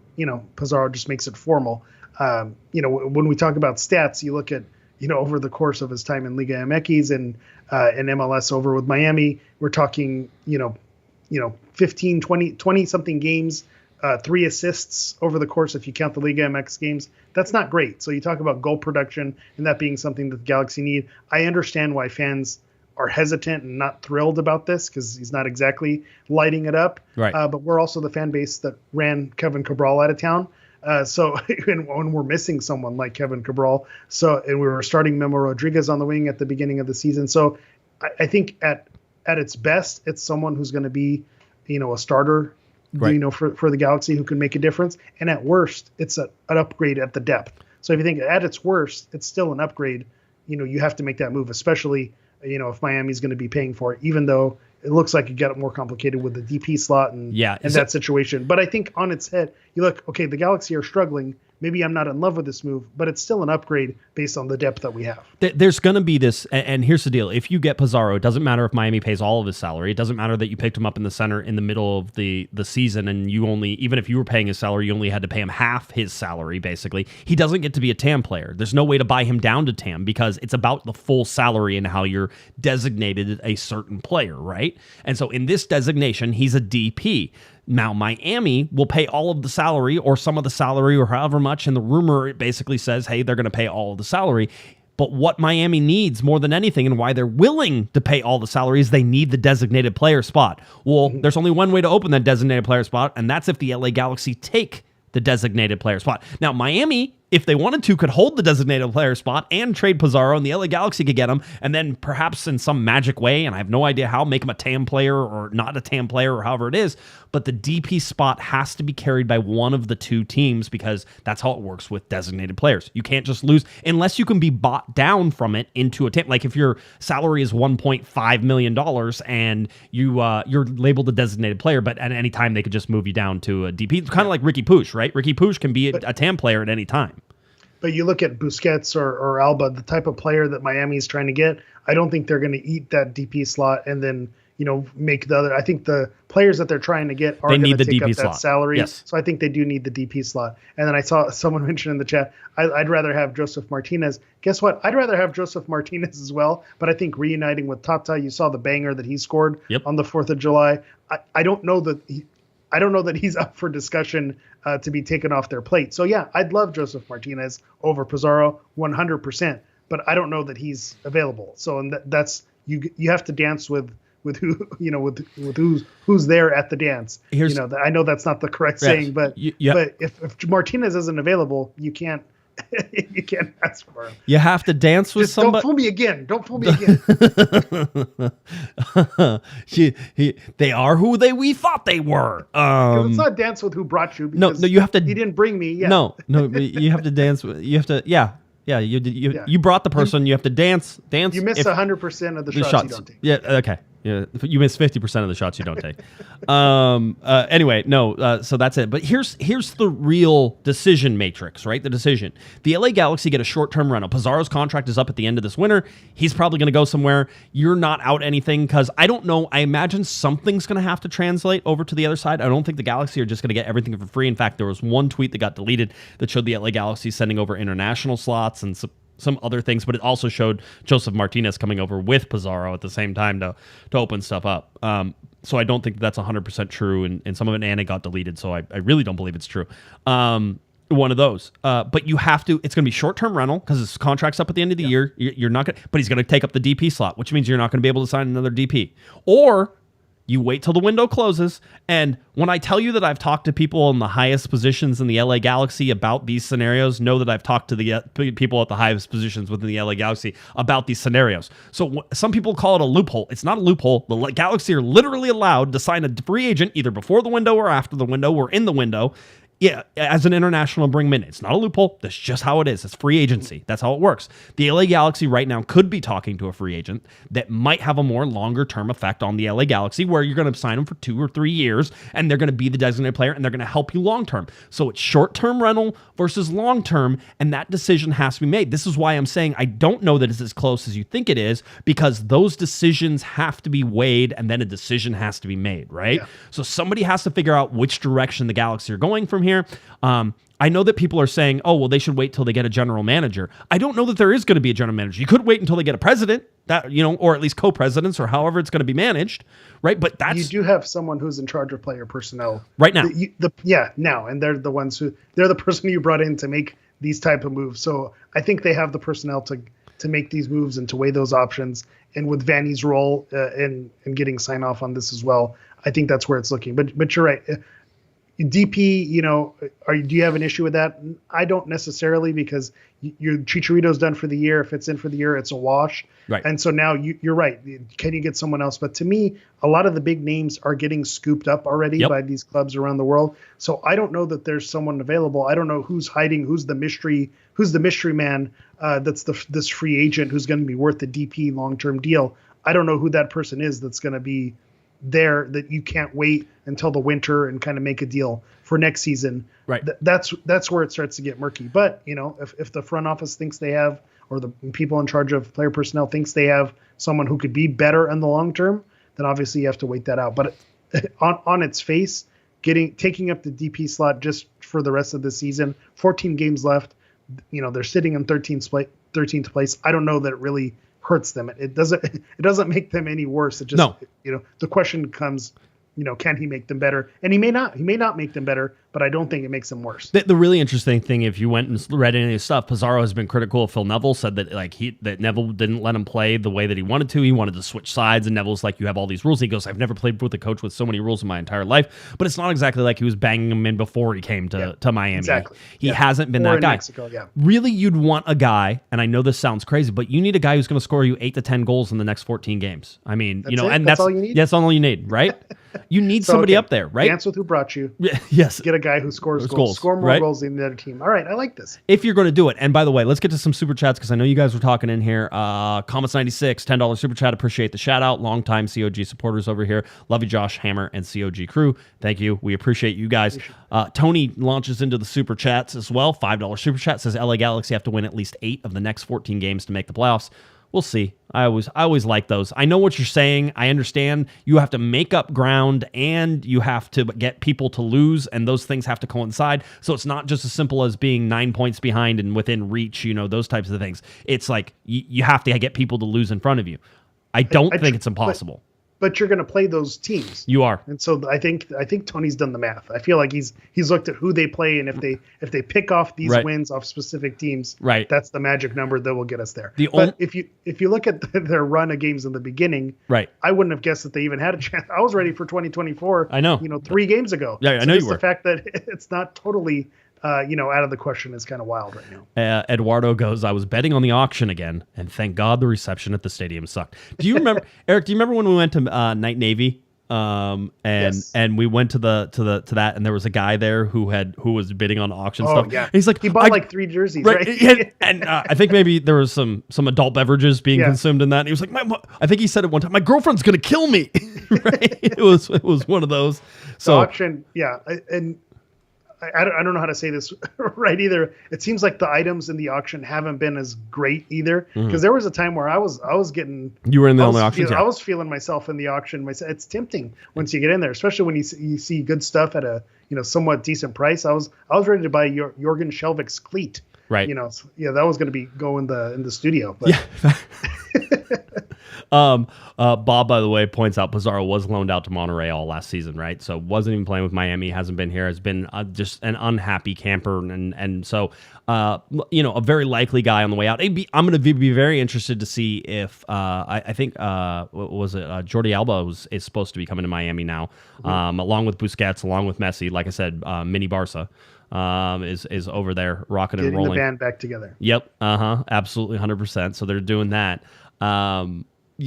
Pizarro just makes it formal. When we talk about stats, you look at, over the course of his time in Liga MX and MLS over with Miami, we're talking, 15, 20 something games. 3 assists over the course, if you count the Liga MX games. That's not great. So you talk about goal production and that being something that the Galaxy need. I understand why fans are hesitant and not thrilled about this, because he's not exactly lighting it up. Right. But we're also the fan base that ran Kevin Cabral out of town. So when we're missing someone like Kevin Cabral, and we were starting Memo Rodriguez on the wing at the beginning of the season. So I think at its best, it's someone who's going to be, a starter, right, for the Galaxy, who can make a difference. And at worst, it's an upgrade at the depth. So if you think at its worst, it's still an upgrade. You have to make that move, especially, if Miami's going to be paying for it, even though it looks like it got more complicated with the DP slot and that situation. But I think on its head, you look, okay, the Galaxy are struggling. Maybe I'm not in love with this move, but it's still an upgrade based on the depth that we have. There's going to be this, and here's the deal. If you get Pizarro, it doesn't matter if Miami pays all of his salary. It doesn't matter that you picked him up in the center in the middle of the season, and you only, even if you were paying his salary, you only had to pay him half his salary, basically. He doesn't get to be a TAM player. There's no way to buy him down to TAM because it's about the full salary and how you're designated a certain player, right? And so in this designation, he's a DP. Now, Miami will pay all of the salary or some of the salary or however much, and the rumor it basically says, hey, they're going to pay all of the salary. But what Miami needs more than anything and why they're willing to pay all the salary is they need the designated player spot. Well, there's only one way to open that designated player spot, and that's if the LA Galaxy take the designated player spot. Now, Miami, if they wanted to, could hold the designated player spot and trade Pizarro, and the LA Galaxy could get him, and then perhaps in some magic way, and I have no idea how, make him a TAM player or not a TAM player or however it is, but the DP spot has to be carried by one of the two teams because that's how it works with designated players. You can't just lose unless you can be bought down from it into a TAM. Like if your salary is $1.5 million and you're labeled a designated player, but at any time they could just move you down to a DP. It's kind of like Riqui Puig, right? Riqui Puig can be a TAM player at any time. But you look at Busquets or Alba, the type of player that Miami is trying to get, I don't think they're going to eat that DP slot and then, make the other. I think the players that they're trying to get are going to take up that salary. Yes. So I think they do need the DP slot. And then I saw someone mention in the chat, I'd rather have Joseph Martinez. Guess what? I'd rather have Joseph Martinez as well. But I think reuniting with Tata, you saw the banger that he scored on the 4th of July. I don't know that he's up for discussion to be taken off their plate. So yeah, I'd love Joseph Martinez over Pizarro 100%, but I don't know that he's available. So and that's you have to dance with who with who's there at the dance. I know that's not the correct saying, but but if Martinez isn't available, you can't ask for him. You have to dance with somebody. Don't fool me again. They are who we thought they were. It's not dance with who brought you. No, you have to. He didn't bring me. Yeah. No, you have to dance with. You have to. Yeah. You brought the person. You have to dance. You miss 100% of the shots you don't take. Yeah. Okay. Yeah, you miss 50% of the shots you don't take. Anyway, no. So that's it. But here's the real decision matrix, right? The decision. The LA Galaxy get a short-term rental. Pizarro's contract is up at the end of this winter. He's probably going to go somewhere. You're not out anything because I don't know. I imagine something's going to have to translate over to the other side. I don't think the Galaxy are just going to get everything for free. In fact, there was one tweet that got deleted that showed the LA Galaxy sending over international slots and some other things, but it also showed Joseph Martinez coming over with Pizarro at the same time to open stuff up. So I don't think that's 100% true, and some of it, and it got deleted, so I really don't believe it's true. One of those. But you have to, it's going to be short-term rental because his contract's up at the end of the year. You're not going to, but he's going to take up the DP slot, which means you're not going to be able to sign another DP. Or you wait till the window closes, and when I tell you that I've talked to people in the highest positions in the LA Galaxy about these scenarios, know that I've talked to the people at the highest positions within the LA Galaxy about these scenarios. So some people call it a loophole. It's not a loophole. The Galaxy are literally allowed to sign a free agent either before the window or after the window or in the window. Yeah, as an international, bring him in. It's not a loophole. That's just how it is. It's free agency. That's how it works. The LA Galaxy right now could be talking to a free agent that might have a more longer-term effect on the LA Galaxy where you're going to sign them for 2 or 3 years and they're going to be the designated player and they're going to help you long-term. So it's short-term rental versus long-term, and that decision has to be made. This is why I'm saying I don't know that it's as close as you think it is because those decisions have to be weighed and then a decision has to be made, right? Yeah. So somebody has to figure out which direction the Galaxy are going from here. I know that people are saying, oh, well, they should wait till they get a general manager. I don't know that there is going to be a general manager. You could wait until they get a president, or at least co-presidents or however it's going to be managed, right? But you do have someone who's in charge of player personnel right now. Now, and they're the person you brought in to make these type of moves. So I think they have the personnel to make these moves and to weigh those options. And with Vanny's role in getting sign off on this as well, I think that's where it's looking. But you're right. DP, do you have an issue with that? I don't necessarily, because your Chicharito's done for the year. If it's in for the year, it's a wash. Right. And so now you're right. Can you get someone else? But to me, a lot of the big names are getting scooped up already by these clubs around the world. So I don't know that there's someone available. I don't know who's hiding, who's the mystery man that's this free agent who's going to be worth the DP long-term deal. I don't know who that person is that's going to be there, that you can't wait until the winter and kind of make a deal for next season. Right. That's where it starts to get murky. But if the front office thinks they have, or the people in charge of player personnel thinks they have someone who could be better in the long term, then obviously you have to wait that out. But on its face, taking up the DP slot just for the rest of the season, 14 games left, they're sitting in 13th place. I don't know that it really hurts them. It doesn't make them any worse. It just the question becomes, can he make them better? And he may not make them better, but I don't think it makes them worse. The really interesting thing, if you went and read any of his stuff, Pizarro has been critical of Phil Neville, said that that Neville didn't let him play the way that he wanted to. He wanted to switch sides, and Neville's like, you have all these rules. He goes, I've never played with a coach with so many rules in my entire life. But it's not exactly like he was banging them in before he came to Miami. Exactly. He hasn't been that guy. Mexico, Really, you'd want a guy, and I know this sounds crazy, but you need a guy who's going to score you 8 to 10 goals in the next 14 games. I mean, that's all you need? That's all you need, right? You need somebody up there, right? Dance with who brought you. Yes. Get a guy who scores goals. Score more goals than the other team. All right, I like this. If you're going to do it. And by the way, let's get to some super chats, because I know you guys were talking in here. Comments 96, $10 super chat. Appreciate the shout out. Longtime COG supporters over here. Love you, Josh, Hammer, and COG crew. Thank you. We appreciate you guys. Tony launches into the super chats as well. $5 super chat says LA Galaxy have to win at least 8 of the next 14 games to make the playoffs. We'll see. I always like those. I know what you're saying. I understand you have to make up ground and you have to get people to lose, and those things have to coincide. So it's not just as simple as being 9 points behind and within reach, those types of things. It's like you have to get people to lose in front of you. I don't think it's impossible. But you're going to play those teams. You are. And so I think Tony's done the math. I feel like he's looked at who they play, and if they pick off these wins off specific teams, that's the magic number that will get us there. But if you look at their run of games in the beginning, I wouldn't have guessed that they even had a chance. I was ready for 2024. I know. 3 games ago. Yeah, I know you were. The fact that it's not totally out of the question is kind of wild right now. Eduardo goes, I was betting on the auction again, and thank God the reception at the stadium sucked. Do you remember, Eric? Do you remember when we went to Night Navy? And we went to that, and there was a guy there who was bidding on auction stuff. Yeah. He's like, he bought 3 jerseys, right? and I think maybe there was some adult beverages being consumed in that. And he was like, I think he said it one time, my girlfriend's gonna kill me. Right? It was one of those. So the auction, and I don't know how to say this right either. It seems like the items in the auction haven't been as great either, because there was a time where I was getting. You were in the only auctions. I was feeling myself in the auction. It's tempting once you get in there, especially when you see good stuff at a somewhat decent price. I was ready to buy Jorgen Schelvik's cleat. Right. That was going to go in the studio. But. Yeah. Bob, by the way, points out Pizarro was loaned out to Monterey all last season, right? So wasn't even playing with Miami, hasn't been here, has been just an unhappy camper. And so, a very likely guy on the way out. I'm going to be very interested to see if, I think, what was it? Jordi Alba is supposed to be coming to Miami now, along with Busquets, along with Messi. Like I said, mini Barca. Is over there rocking and rolling. Getting the band back together. Yep. Absolutely 100%. So they're doing that.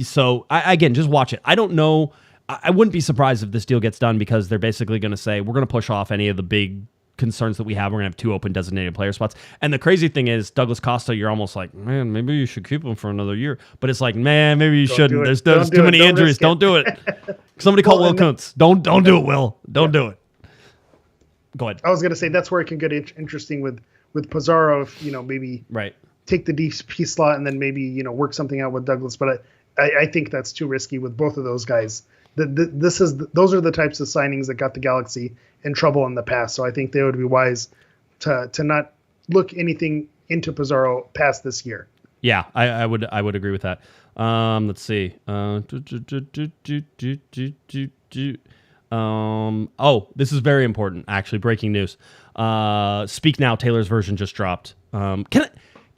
So again, just watch it. I don't know. I wouldn't be surprised if this deal gets done, because they're basically going to say, we're going to push off any of the big concerns that we have. We're going to have 2 open designated player spots. And the crazy thing is, Douglas Costa, you're almost like, man, maybe you should keep him for another year. But it's like, man, maybe you shouldn't. There's too many injuries. Don't do it. Somebody call Will Kuntz. Don't do it, Will. Don't do it. Go ahead. I was going to say that's where it can get interesting with Pizarro, if maybe take the DP slot and then maybe work something out with Douglas. But I think that's too risky with both of those guys. Those are the types of signings that got the Galaxy in trouble in the past. So I think they would be wise to not look anything into Pizarro past this year. Yeah, I would agree with that. Let's see. This is very important, actually. Breaking news. Speak Now, Taylor's version just dropped. Can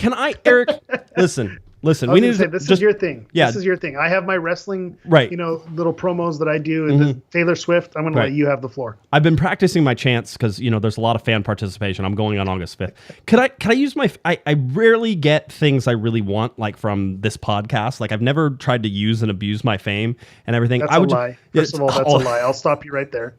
I, Eric? Listen, Listen, I was gonna say, this is your thing. Yeah. This is your thing. I have my wrestling, Right. little promos that I do. And Taylor Swift, I'm going to let you have the floor. I've been practicing my chants because there's a lot of fan participation. I'm going on August 5th. Could I use my? I rarely get things I really want like from this podcast. Like I've never tried to use and abuse my fame and everything. That's a lie. First of all, that's a lie. I'll stop you right there.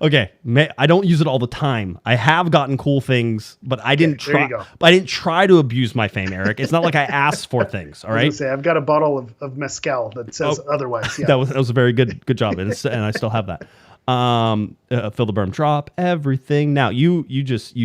Okay, I don't use it all the time. I have gotten cool things, but I didn't try. There you go. I didn't try to abuse my fame, Eric. It's not like I asked for things. All I was right. gonna say, I've got a bottle of mezcal that says otherwise. Yeah. That was a very good job, and I still have that. Feel the berm drop everything. Now you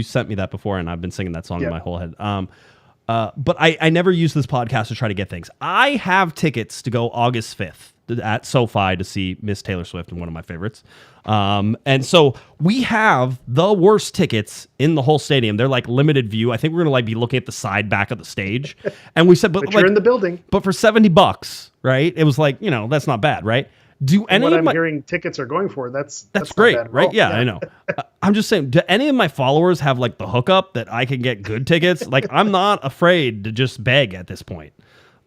sent me that before, and I've been singing that song in my whole head. But I never use this podcast to try to get things. I have tickets to go August 5th at SoFi to see Miss Taylor Swift and one of my favorites. And so we have the worst tickets in the whole stadium. They're like limited view. I think we're going to be looking at the side back of the stage. And we said, but you're in the building. But for $70, right? It was like, that's not bad, right? Do any what of I'm my hearing tickets are going for, that's great, not bad right? Yeah, I know. I'm just saying, do any of my followers have like the hookup that I can get good tickets? Like I'm not afraid to just beg at this point.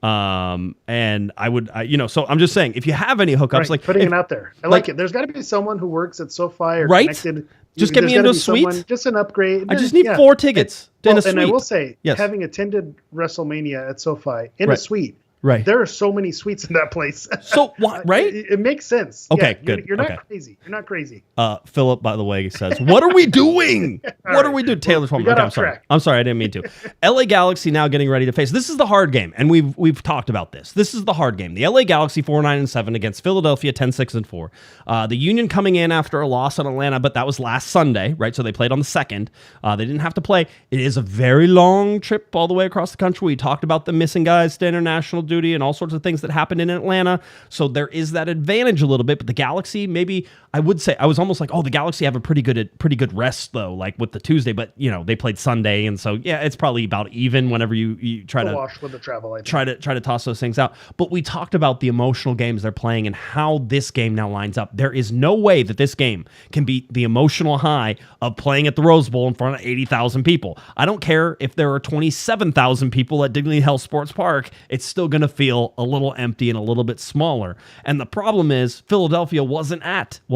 And I would, so I'm just saying, if you have any hookups, right, like putting it out there, I like it. There's got to be someone who works at SoFi or connected. Just get me into a suite. Just an upgrade. I just need 4 tickets in a suite. And I will say, yes. having attended WrestleMania at SoFi in a suite. Right. There are so many suites in that place. So what? Right? It makes sense. Okay, yeah, good. You're not crazy. You're not crazy. Philip, by the way, says, "What are we doing? What are we doing?" Taylor's home. Okay, I'm sorry. I didn't mean to. LA Galaxy now getting ready to face. This is the hard game, and we've talked about this. This is the hard game. The LA Galaxy 4-9-7 against Philadelphia 10-6-4. The Union coming in after a loss in Atlanta, but that was last Sunday, right? So they played on the 2nd. They didn't have to play. It is a very long trip all the way across the country. We talked about the missing guys to international duty and all sorts of things that happened in Atlanta. So there is that advantage a little bit, but the Galaxy, maybe I would say, I was almost like, the Galaxy have a pretty good rest though, like with the Tuesday, but they played Sunday. And so, yeah, it's probably about even whenever you try to wash with the travel, I think. try to toss those things out. But we talked about the emotional games they're playing and how this game now lines up. There is no way that this game can beat the emotional high of playing at the Rose Bowl in front of 80,000 people. I don't care if there are 27,000 people at Dignity Health Sports Park. It's still going to feel a little empty and a little bit smaller. And the problem is Philadelphia wasn't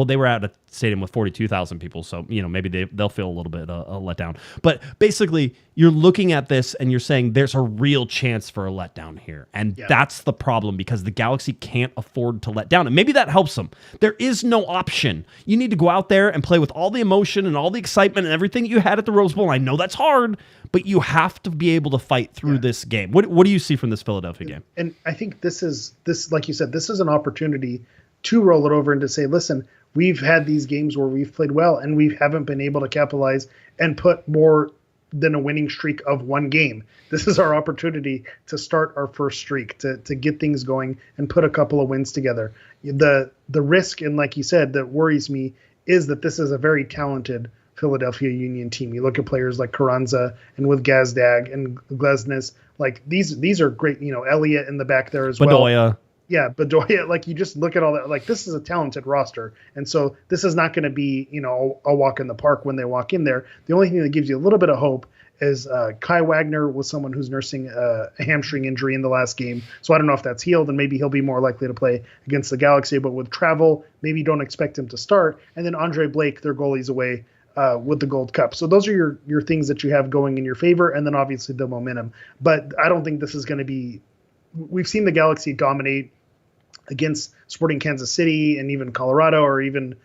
they were at a stadium with 42,000 people. So, maybe they'll feel a little bit a letdown. But basically, you're looking at this and you're saying there's a real chance for a letdown here. And that's the problem because the Galaxy can't afford to let down. And maybe that helps them. There is no option. You need to go out there and play with all the emotion and all the excitement and everything you had at the Rose Bowl. I know that's hard, but you have to be able to fight through this game. What do you see from this Philadelphia game? And I think this, like you said, this is an opportunity to roll it over and to say, listen, we've had these games where we've played well and we haven't been able to capitalize and put more than a winning streak of one game. This is our opportunity to start our first streak, to get things going and put a couple of wins together. The risk, and like you said, that worries me is that this is a very talented Philadelphia Union team. You look at players like Carranza and with Gazdag and Glesnes, like these are great, Elliott in the back there as well. Yeah, Bedoya, like you just look at all that, like this is a talented roster. And so this is not going to be, a walk in the park when they walk in there. The only thing that gives you a little bit of hope is Kai Wagner was someone who's nursing a hamstring injury in the last game. So I don't know if that's healed and maybe he'll be more likely to play against the Galaxy, but with travel, maybe don't expect him to start. And then Andre Blake, their goalie's away with the Gold Cup. So those are your things that you have going in your favor. And then obviously the momentum, but I don't think this is going to be, we've seen the Galaxy dominate against Sporting Kansas City and even Colorado, or even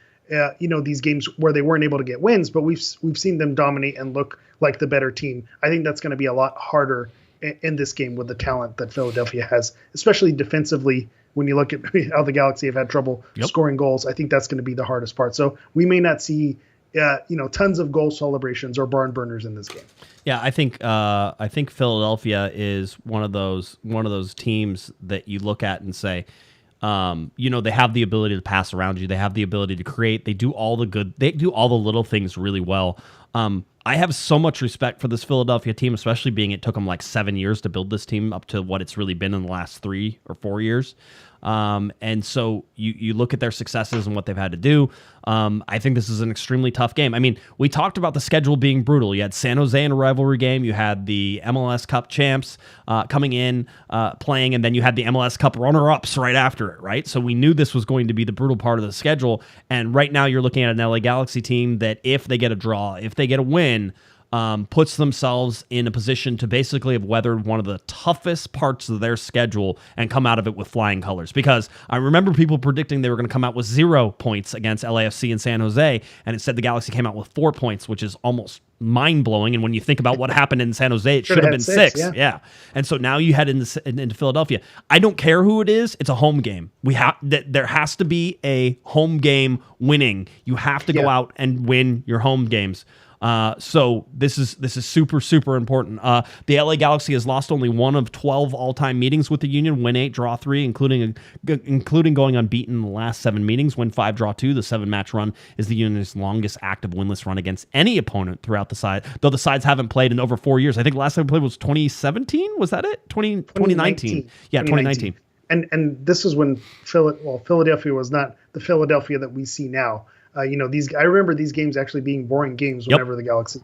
these games where they weren't able to get wins, but we've seen them dominate and look like the better team. I think that's going to be a lot harder in this game with the talent that Philadelphia has, especially defensively. When you look at how the Galaxy have had trouble scoring goals, I think that's going to be the hardest part. So we may not see tons of goal celebrations or barn burners in this game. Yeah, I think Philadelphia is one of those teams that you look at and say, they have the ability to pass around you. They have the ability to create. They do all the little things really well. I have so much respect for this Philadelphia team, especially being it took them like 7 years to build this team up to what it's really been in the last 3 or 4 years. And so you look at their successes and what they've had to do. I think this is an extremely tough game. I mean, we talked about the schedule being brutal. You had San Jose in a rivalry game. You had the MLS Cup champs coming in, playing, and then you had the MLS Cup runner-ups right after it, right? So we knew this was going to be the brutal part of the schedule. And right now you're looking at an LA Galaxy team that if they get a draw, if they get a win, puts themselves in a position to basically have weathered one of the toughest parts of their schedule and come out of it with flying colors. Because I remember people predicting they were going to come out with 0 points against LAFC and San Jose, and instead the Galaxy came out with 4 points, which is almost mind-blowing. And when you think about what happened in San Jose, it should have been 6. Yeah. And so now you head into Philadelphia. I don't care who it is. It's a home game. There has to be a home game winning. You have to go out and win your home games. So this is super, super important. The LA Galaxy has lost only 1 of 12 all-time meetings with the Union, win 8, draw 3, including going unbeaten in the last 7 meetings, win 5, draw 2. The 7-match run is the Union's longest active winless run against any opponent throughout the side, though the sides haven't played in over 4 years. I think the last time we played was 2017. Was that it? 2019. Yeah, 2019. And this is when Philadelphia was not the Philadelphia that we see now. I remember these games actually being boring games whenever the Galaxy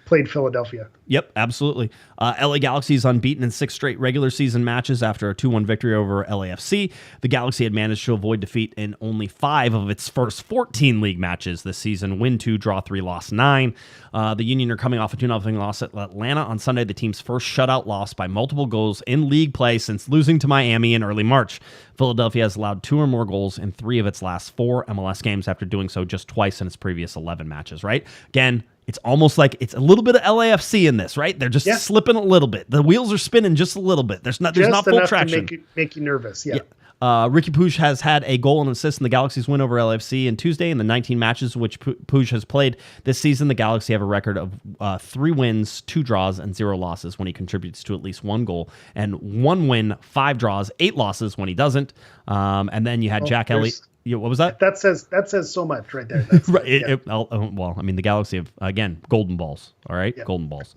played Philadelphia. Yep, absolutely. LA Galaxy is unbeaten in 6 straight regular season matches after a 2-1 victory over LAFC. The Galaxy had managed to avoid defeat in only 5 of its first 14 league matches this season. Win 2, draw 3, loss 9. The Union are coming off a 2-0 loss at Atlanta on Sunday, the team's first shutout loss by multiple goals in league play since losing to Miami in early March. Philadelphia has allowed 2 or more goals in 3 of its last 4 MLS games after doing so just twice in its previous 11 matches, right? Again, it's almost like it's a little bit of LAFC in this, right? They're just slipping a little bit. The wheels are spinning just a little bit. There's not full traction. To make you nervous, yeah. Riqui Puig has had a goal and assist in the Galaxy's win over LAFC on Tuesday. In the 19 matches which Puig has played this season, the Galaxy have a record of 3 wins, 2 draws, and 0 losses when he contributes to at least 1 goal, and 1 win, 5 draws, 8 losses when he doesn't. And then you had Jack Elliott. Yeah, what was that? That says so much right there. Right. Well, I mean, the Galaxy have, again, golden balls. All right, golden balls.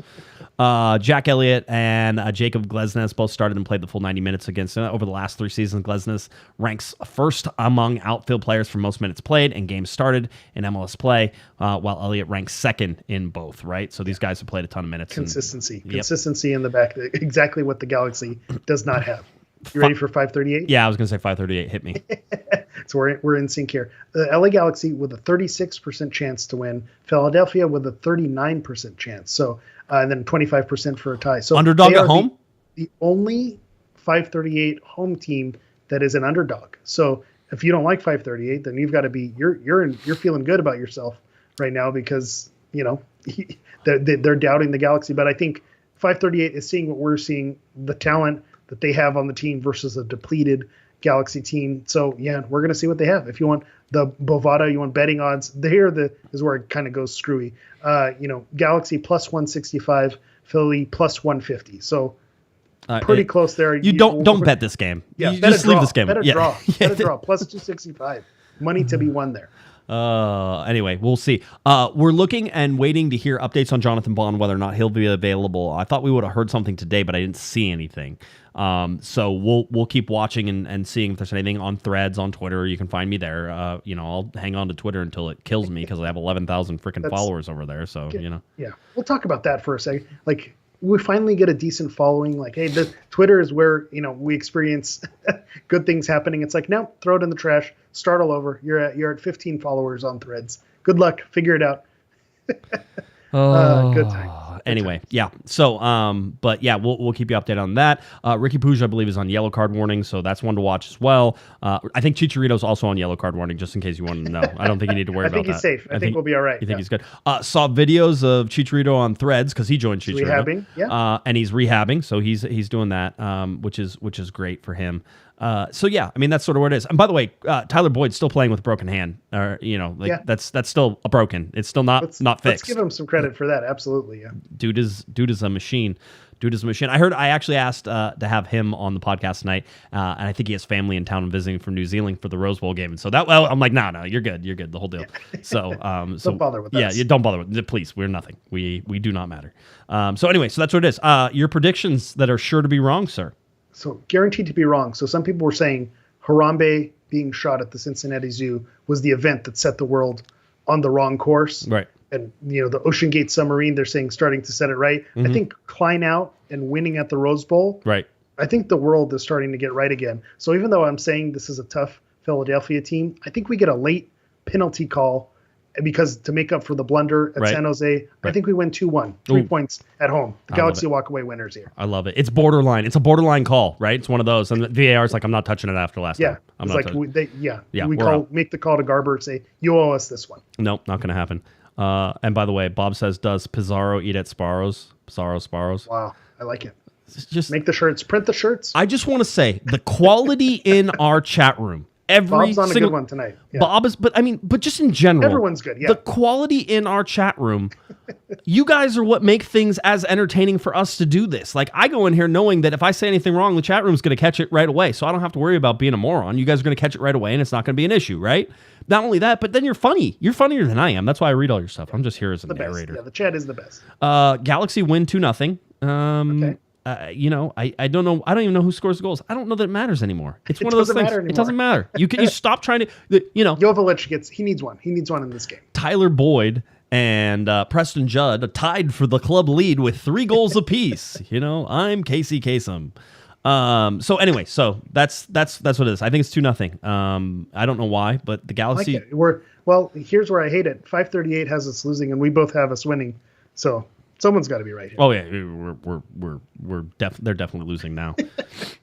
Jack Elliott and Jacob Guesman both started and played the full 90 minutes against over the last 3 seasons. Guesman ranks first among outfield players for most minutes played and games started in MLS play, while Elliott ranks second in both. Right, so these guys have played a ton of minutes. Consistency in the back, exactly what the Galaxy does not have. You ready for 538? Yeah, I was going to say 538. Hit me. So we're in sync here. The LA Galaxy with a 36% chance to win. Philadelphia with a 39% chance. So and then 25% for a tie. So underdog at home? The only 538 home team that is an underdog. So if you don't like 538, then you've got to be you're feeling good about yourself right now because they're doubting the Galaxy. But I think 538 is seeing what we're seeing, the talent that they have on the team versus a depleted Galaxy team. So yeah, we're going to see what they have. If you want the Bovada, you want betting odds, is where it kind of goes screwy. Galaxy plus 165, Philly plus 150. So pretty close there. You don't bet this game. Yeah, you just leave this game. Bet a draw. Bet a draw. Plus 265. Money to be won there. Anyway, we'll see. We're looking and waiting to hear updates on Jonathan Bond, whether or not he'll be available. I thought we would have heard something today, but I didn't see anything. So we'll keep watching and seeing if there's anything on Threads, on Twitter. You can find me there. I'll hang on to Twitter until it kills me because I have 11,000 freaking followers over there. So, Yeah. We'll talk about that for a second. Like, we finally get a decent following. Like, hey, the Twitter is where, we experience good things happening. It's like, no, throw it in the trash. Start all over. You're at 15 followers on Threads. Good luck. Figure it out. Good time. Anyway, yeah. So, but yeah, we'll keep you updated on that. Riqui Puig, I believe, is on yellow card warning, so that's one to watch as well. I think Chicharito's also on yellow card warning, just in case you wanted to know. I don't think you need to worry about that. I think he's safe. I think we'll be all right. You think he's good? Saw videos of Chicharito on Threads because he joined Chicharito. Rehabbing, yeah. And he's rehabbing, so he's doing that, which is great for him. So yeah, I mean that's sort of what it is. And by the way, Tyler Boyd's still playing with a broken hand, or that's still a broken. It's still not fixed. Let's give him some credit for that. Absolutely, yeah. Dude is a machine. I actually asked to have him on the podcast tonight, and I think he has family in town and visiting from New Zealand for the Rose Bowl game. And so I'm like, no, you're good, the whole deal. So don't bother with us. Yeah, don't bother with. Please, we're nothing. We do not matter. So anyway, so that's what it is. Your predictions that are sure to be wrong, sir. So guaranteed to be wrong. So some people were saying Harambe being shot at the Cincinnati Zoo was the event that set the world on the wrong course. Right. And, the Ocean Gate submarine, they're saying starting to set it right. Mm-hmm. I think Klein out and winning at the Rose Bowl. Right. I think the world is starting to get right again. So even though I'm saying this is a tough Philadelphia team, I think we get a late penalty call because to make up for the blunder at San Jose, I think we win 2-1, 3 points at home. The Galaxy walk away winners here. I love it. It's borderline. It's a borderline call, right? It's one of those. And the VAR is like, I'm not touching it after last time. It's like, we make the call to Garber and say, you owe us this one. Nope, not going to happen. And by the way, Bob says, does Pizarro eat at Sparrows? Sparrows. Wow, I like it. Just make the shirts, print the shirts. I just want to say the quality in our chat room. Bob's on a good one tonight. Yeah. Bob is, but just in general, everyone's good. Yeah. The quality in our chat room, you guys are what make things as entertaining for us to do this. Like I go in here knowing that if I say anything wrong, the chat room's going to catch it right away. So I don't have to worry about being a moron. You guys are going to catch it right away, and it's not going to be an issue, right? Not only that, but then you're funny. You're funnier than I am. That's why I read all your stuff. I'm just here as a narrator. Yeah, the chat is the best. Galaxy win 2-0. Okay. I don't know. I don't even know who scores the goals. I don't know that it matters anymore. It's one of those things. It doesn't matter. You stop trying to. Joveljic he needs one. He needs one in this game. Tyler Boyd and Preston Judd tied for the club lead with 3 goals apiece. I'm Casey Kasem. So anyway, that's what it is. I think it's 2-0. I don't know why, but the Galaxy. I like it. Here's where I hate it. 538 has us losing, and we both have us winning. So. Someone's got to be right here. Oh yeah, they're definitely losing now.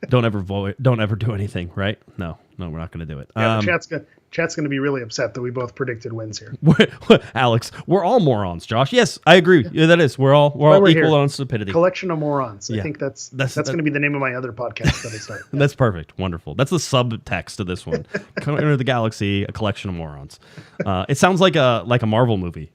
Don't ever do anything, right? No, we're not going to do it. Yeah, the chat's going to be really upset that we both predicted wins here. Alex, we're all morons, Josh. Yes, I agree. Yeah, that is. We're all equal here. On stupidity. Collection of morons. I think that's going to be the name of my other podcast that I start. That's perfect. Wonderful. That's the subtext of this one. Corner of the Galaxy, a collection of morons. It sounds like a Marvel movie.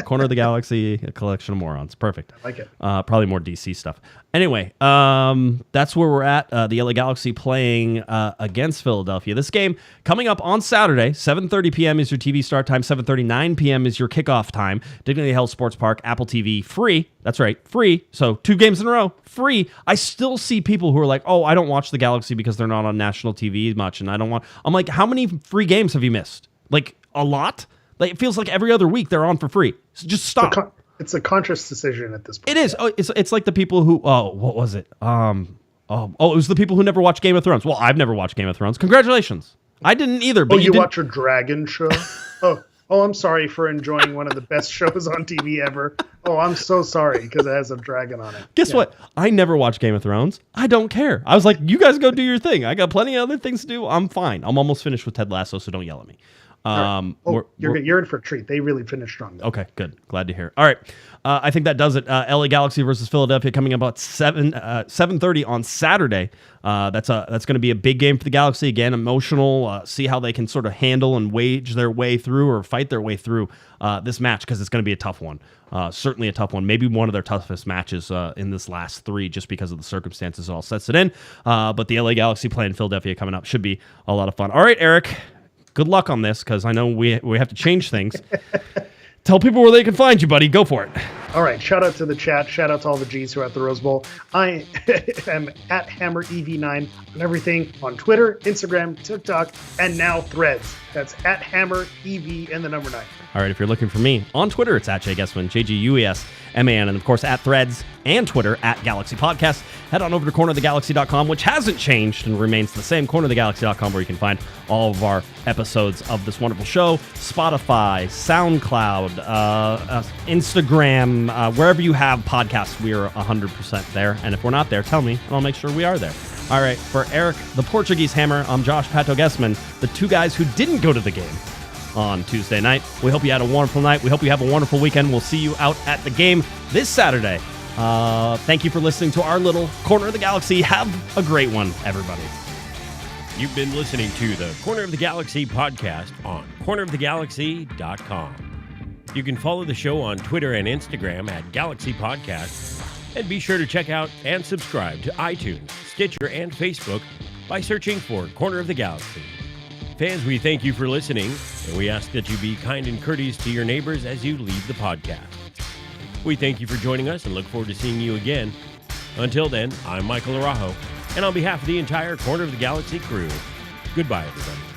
Corner of the Galaxy, a collection of morons. Perfect. I like it. Probably more DC stuff. Anyway, that's where we're at. The LA Galaxy playing against Philadelphia. This game coming up on Saturday, 7:30 p.m. is your TV start time. 7:39 p.m. is your kickoff time. Dignity Health Sports Park, Apple TV, free. That's right, free. So 2 games in a row, free. I still see people who are like, oh, I don't watch the Galaxy because they're not on national TV much, and I don't want. I'm like, how many free games have you missed? Like a lot. Like it feels like every other week they're on for free. So just stop. It's a conscious decision at this point. It is. Oh, it's like the people who. Oh, what was it? It was the people who never watched Game of Thrones. Well, I've never watched Game of Thrones. Congratulations. I didn't either. But you watch a dragon show? I'm sorry for enjoying one of the best shows on TV ever. Oh, I'm so sorry because it has a dragon on it. Guess what? I never watched Game of Thrones. I don't care. I was like, you guys go do your thing. I got plenty of other things to do. I'm fine. I'm almost finished with Ted Lasso, so don't yell at me. You're in for a treat. They really finished strong, though. Okay, good. Glad to hear. All right. I think that does it. LA Galaxy versus Philadelphia coming up at 7:30 on Saturday. That's going to be a big game for the Galaxy. Again, emotional. See how they can sort of handle and wage their way through or fight their way through this match because it's going to be a tough one. Certainly a tough one. Maybe one of their toughest matches in this last 3 just because of the circumstances it all sets it in. But the LA Galaxy playing Philadelphia coming up should be a lot of fun. All right, Eric. Good luck on this because I know we have to change things. Tell people where they can find you, buddy. Go for it. All right. Shout out to the chat. Shout out to all the G's who are at the Rose Bowl. I am at HammerEV9 on everything on Twitter, Instagram, TikTok, and now Threads. That's at HammerEV and the number 9. All right. If you're looking for me on Twitter, it's at Guesman, JGUESMAN, and of course at Threads and Twitter at Galaxy Podcast. Head on over to cornerofthegalaxy.com, which hasn't changed and remains the same. Cornerofthegalaxy.com, where you can find all of our episodes of this wonderful show. Spotify, SoundCloud, Instagram, wherever you have podcasts, we are 100% there. And if we're not there, tell me, and I'll make sure we are there. All right, for Eric, the Portuguese Hammer, I'm Josh Pato Guesman, the 2 guys who didn't go to the game on Tuesday night. We hope you had a wonderful night. We hope you have a wonderful weekend. We'll see you out at the game this Saturday. Thank you for listening to our little Corner of the Galaxy. Have a great one, everybody. You've been listening to the Corner of the Galaxy podcast on cornerofthegalaxy.com. You can follow the show on Twitter and Instagram at Galaxy Podcast, and be sure to check out and subscribe to iTunes, Stitcher, and Facebook by searching for Corner of the Galaxy. Fans, we thank you for listening, and we ask that you be kind and courteous to your neighbors as you leave the podcast. We thank you for joining us and look forward to seeing you again. Until then, I'm Michael Araujo, and on behalf of the entire Corner of the Galaxy crew, goodbye, everybody.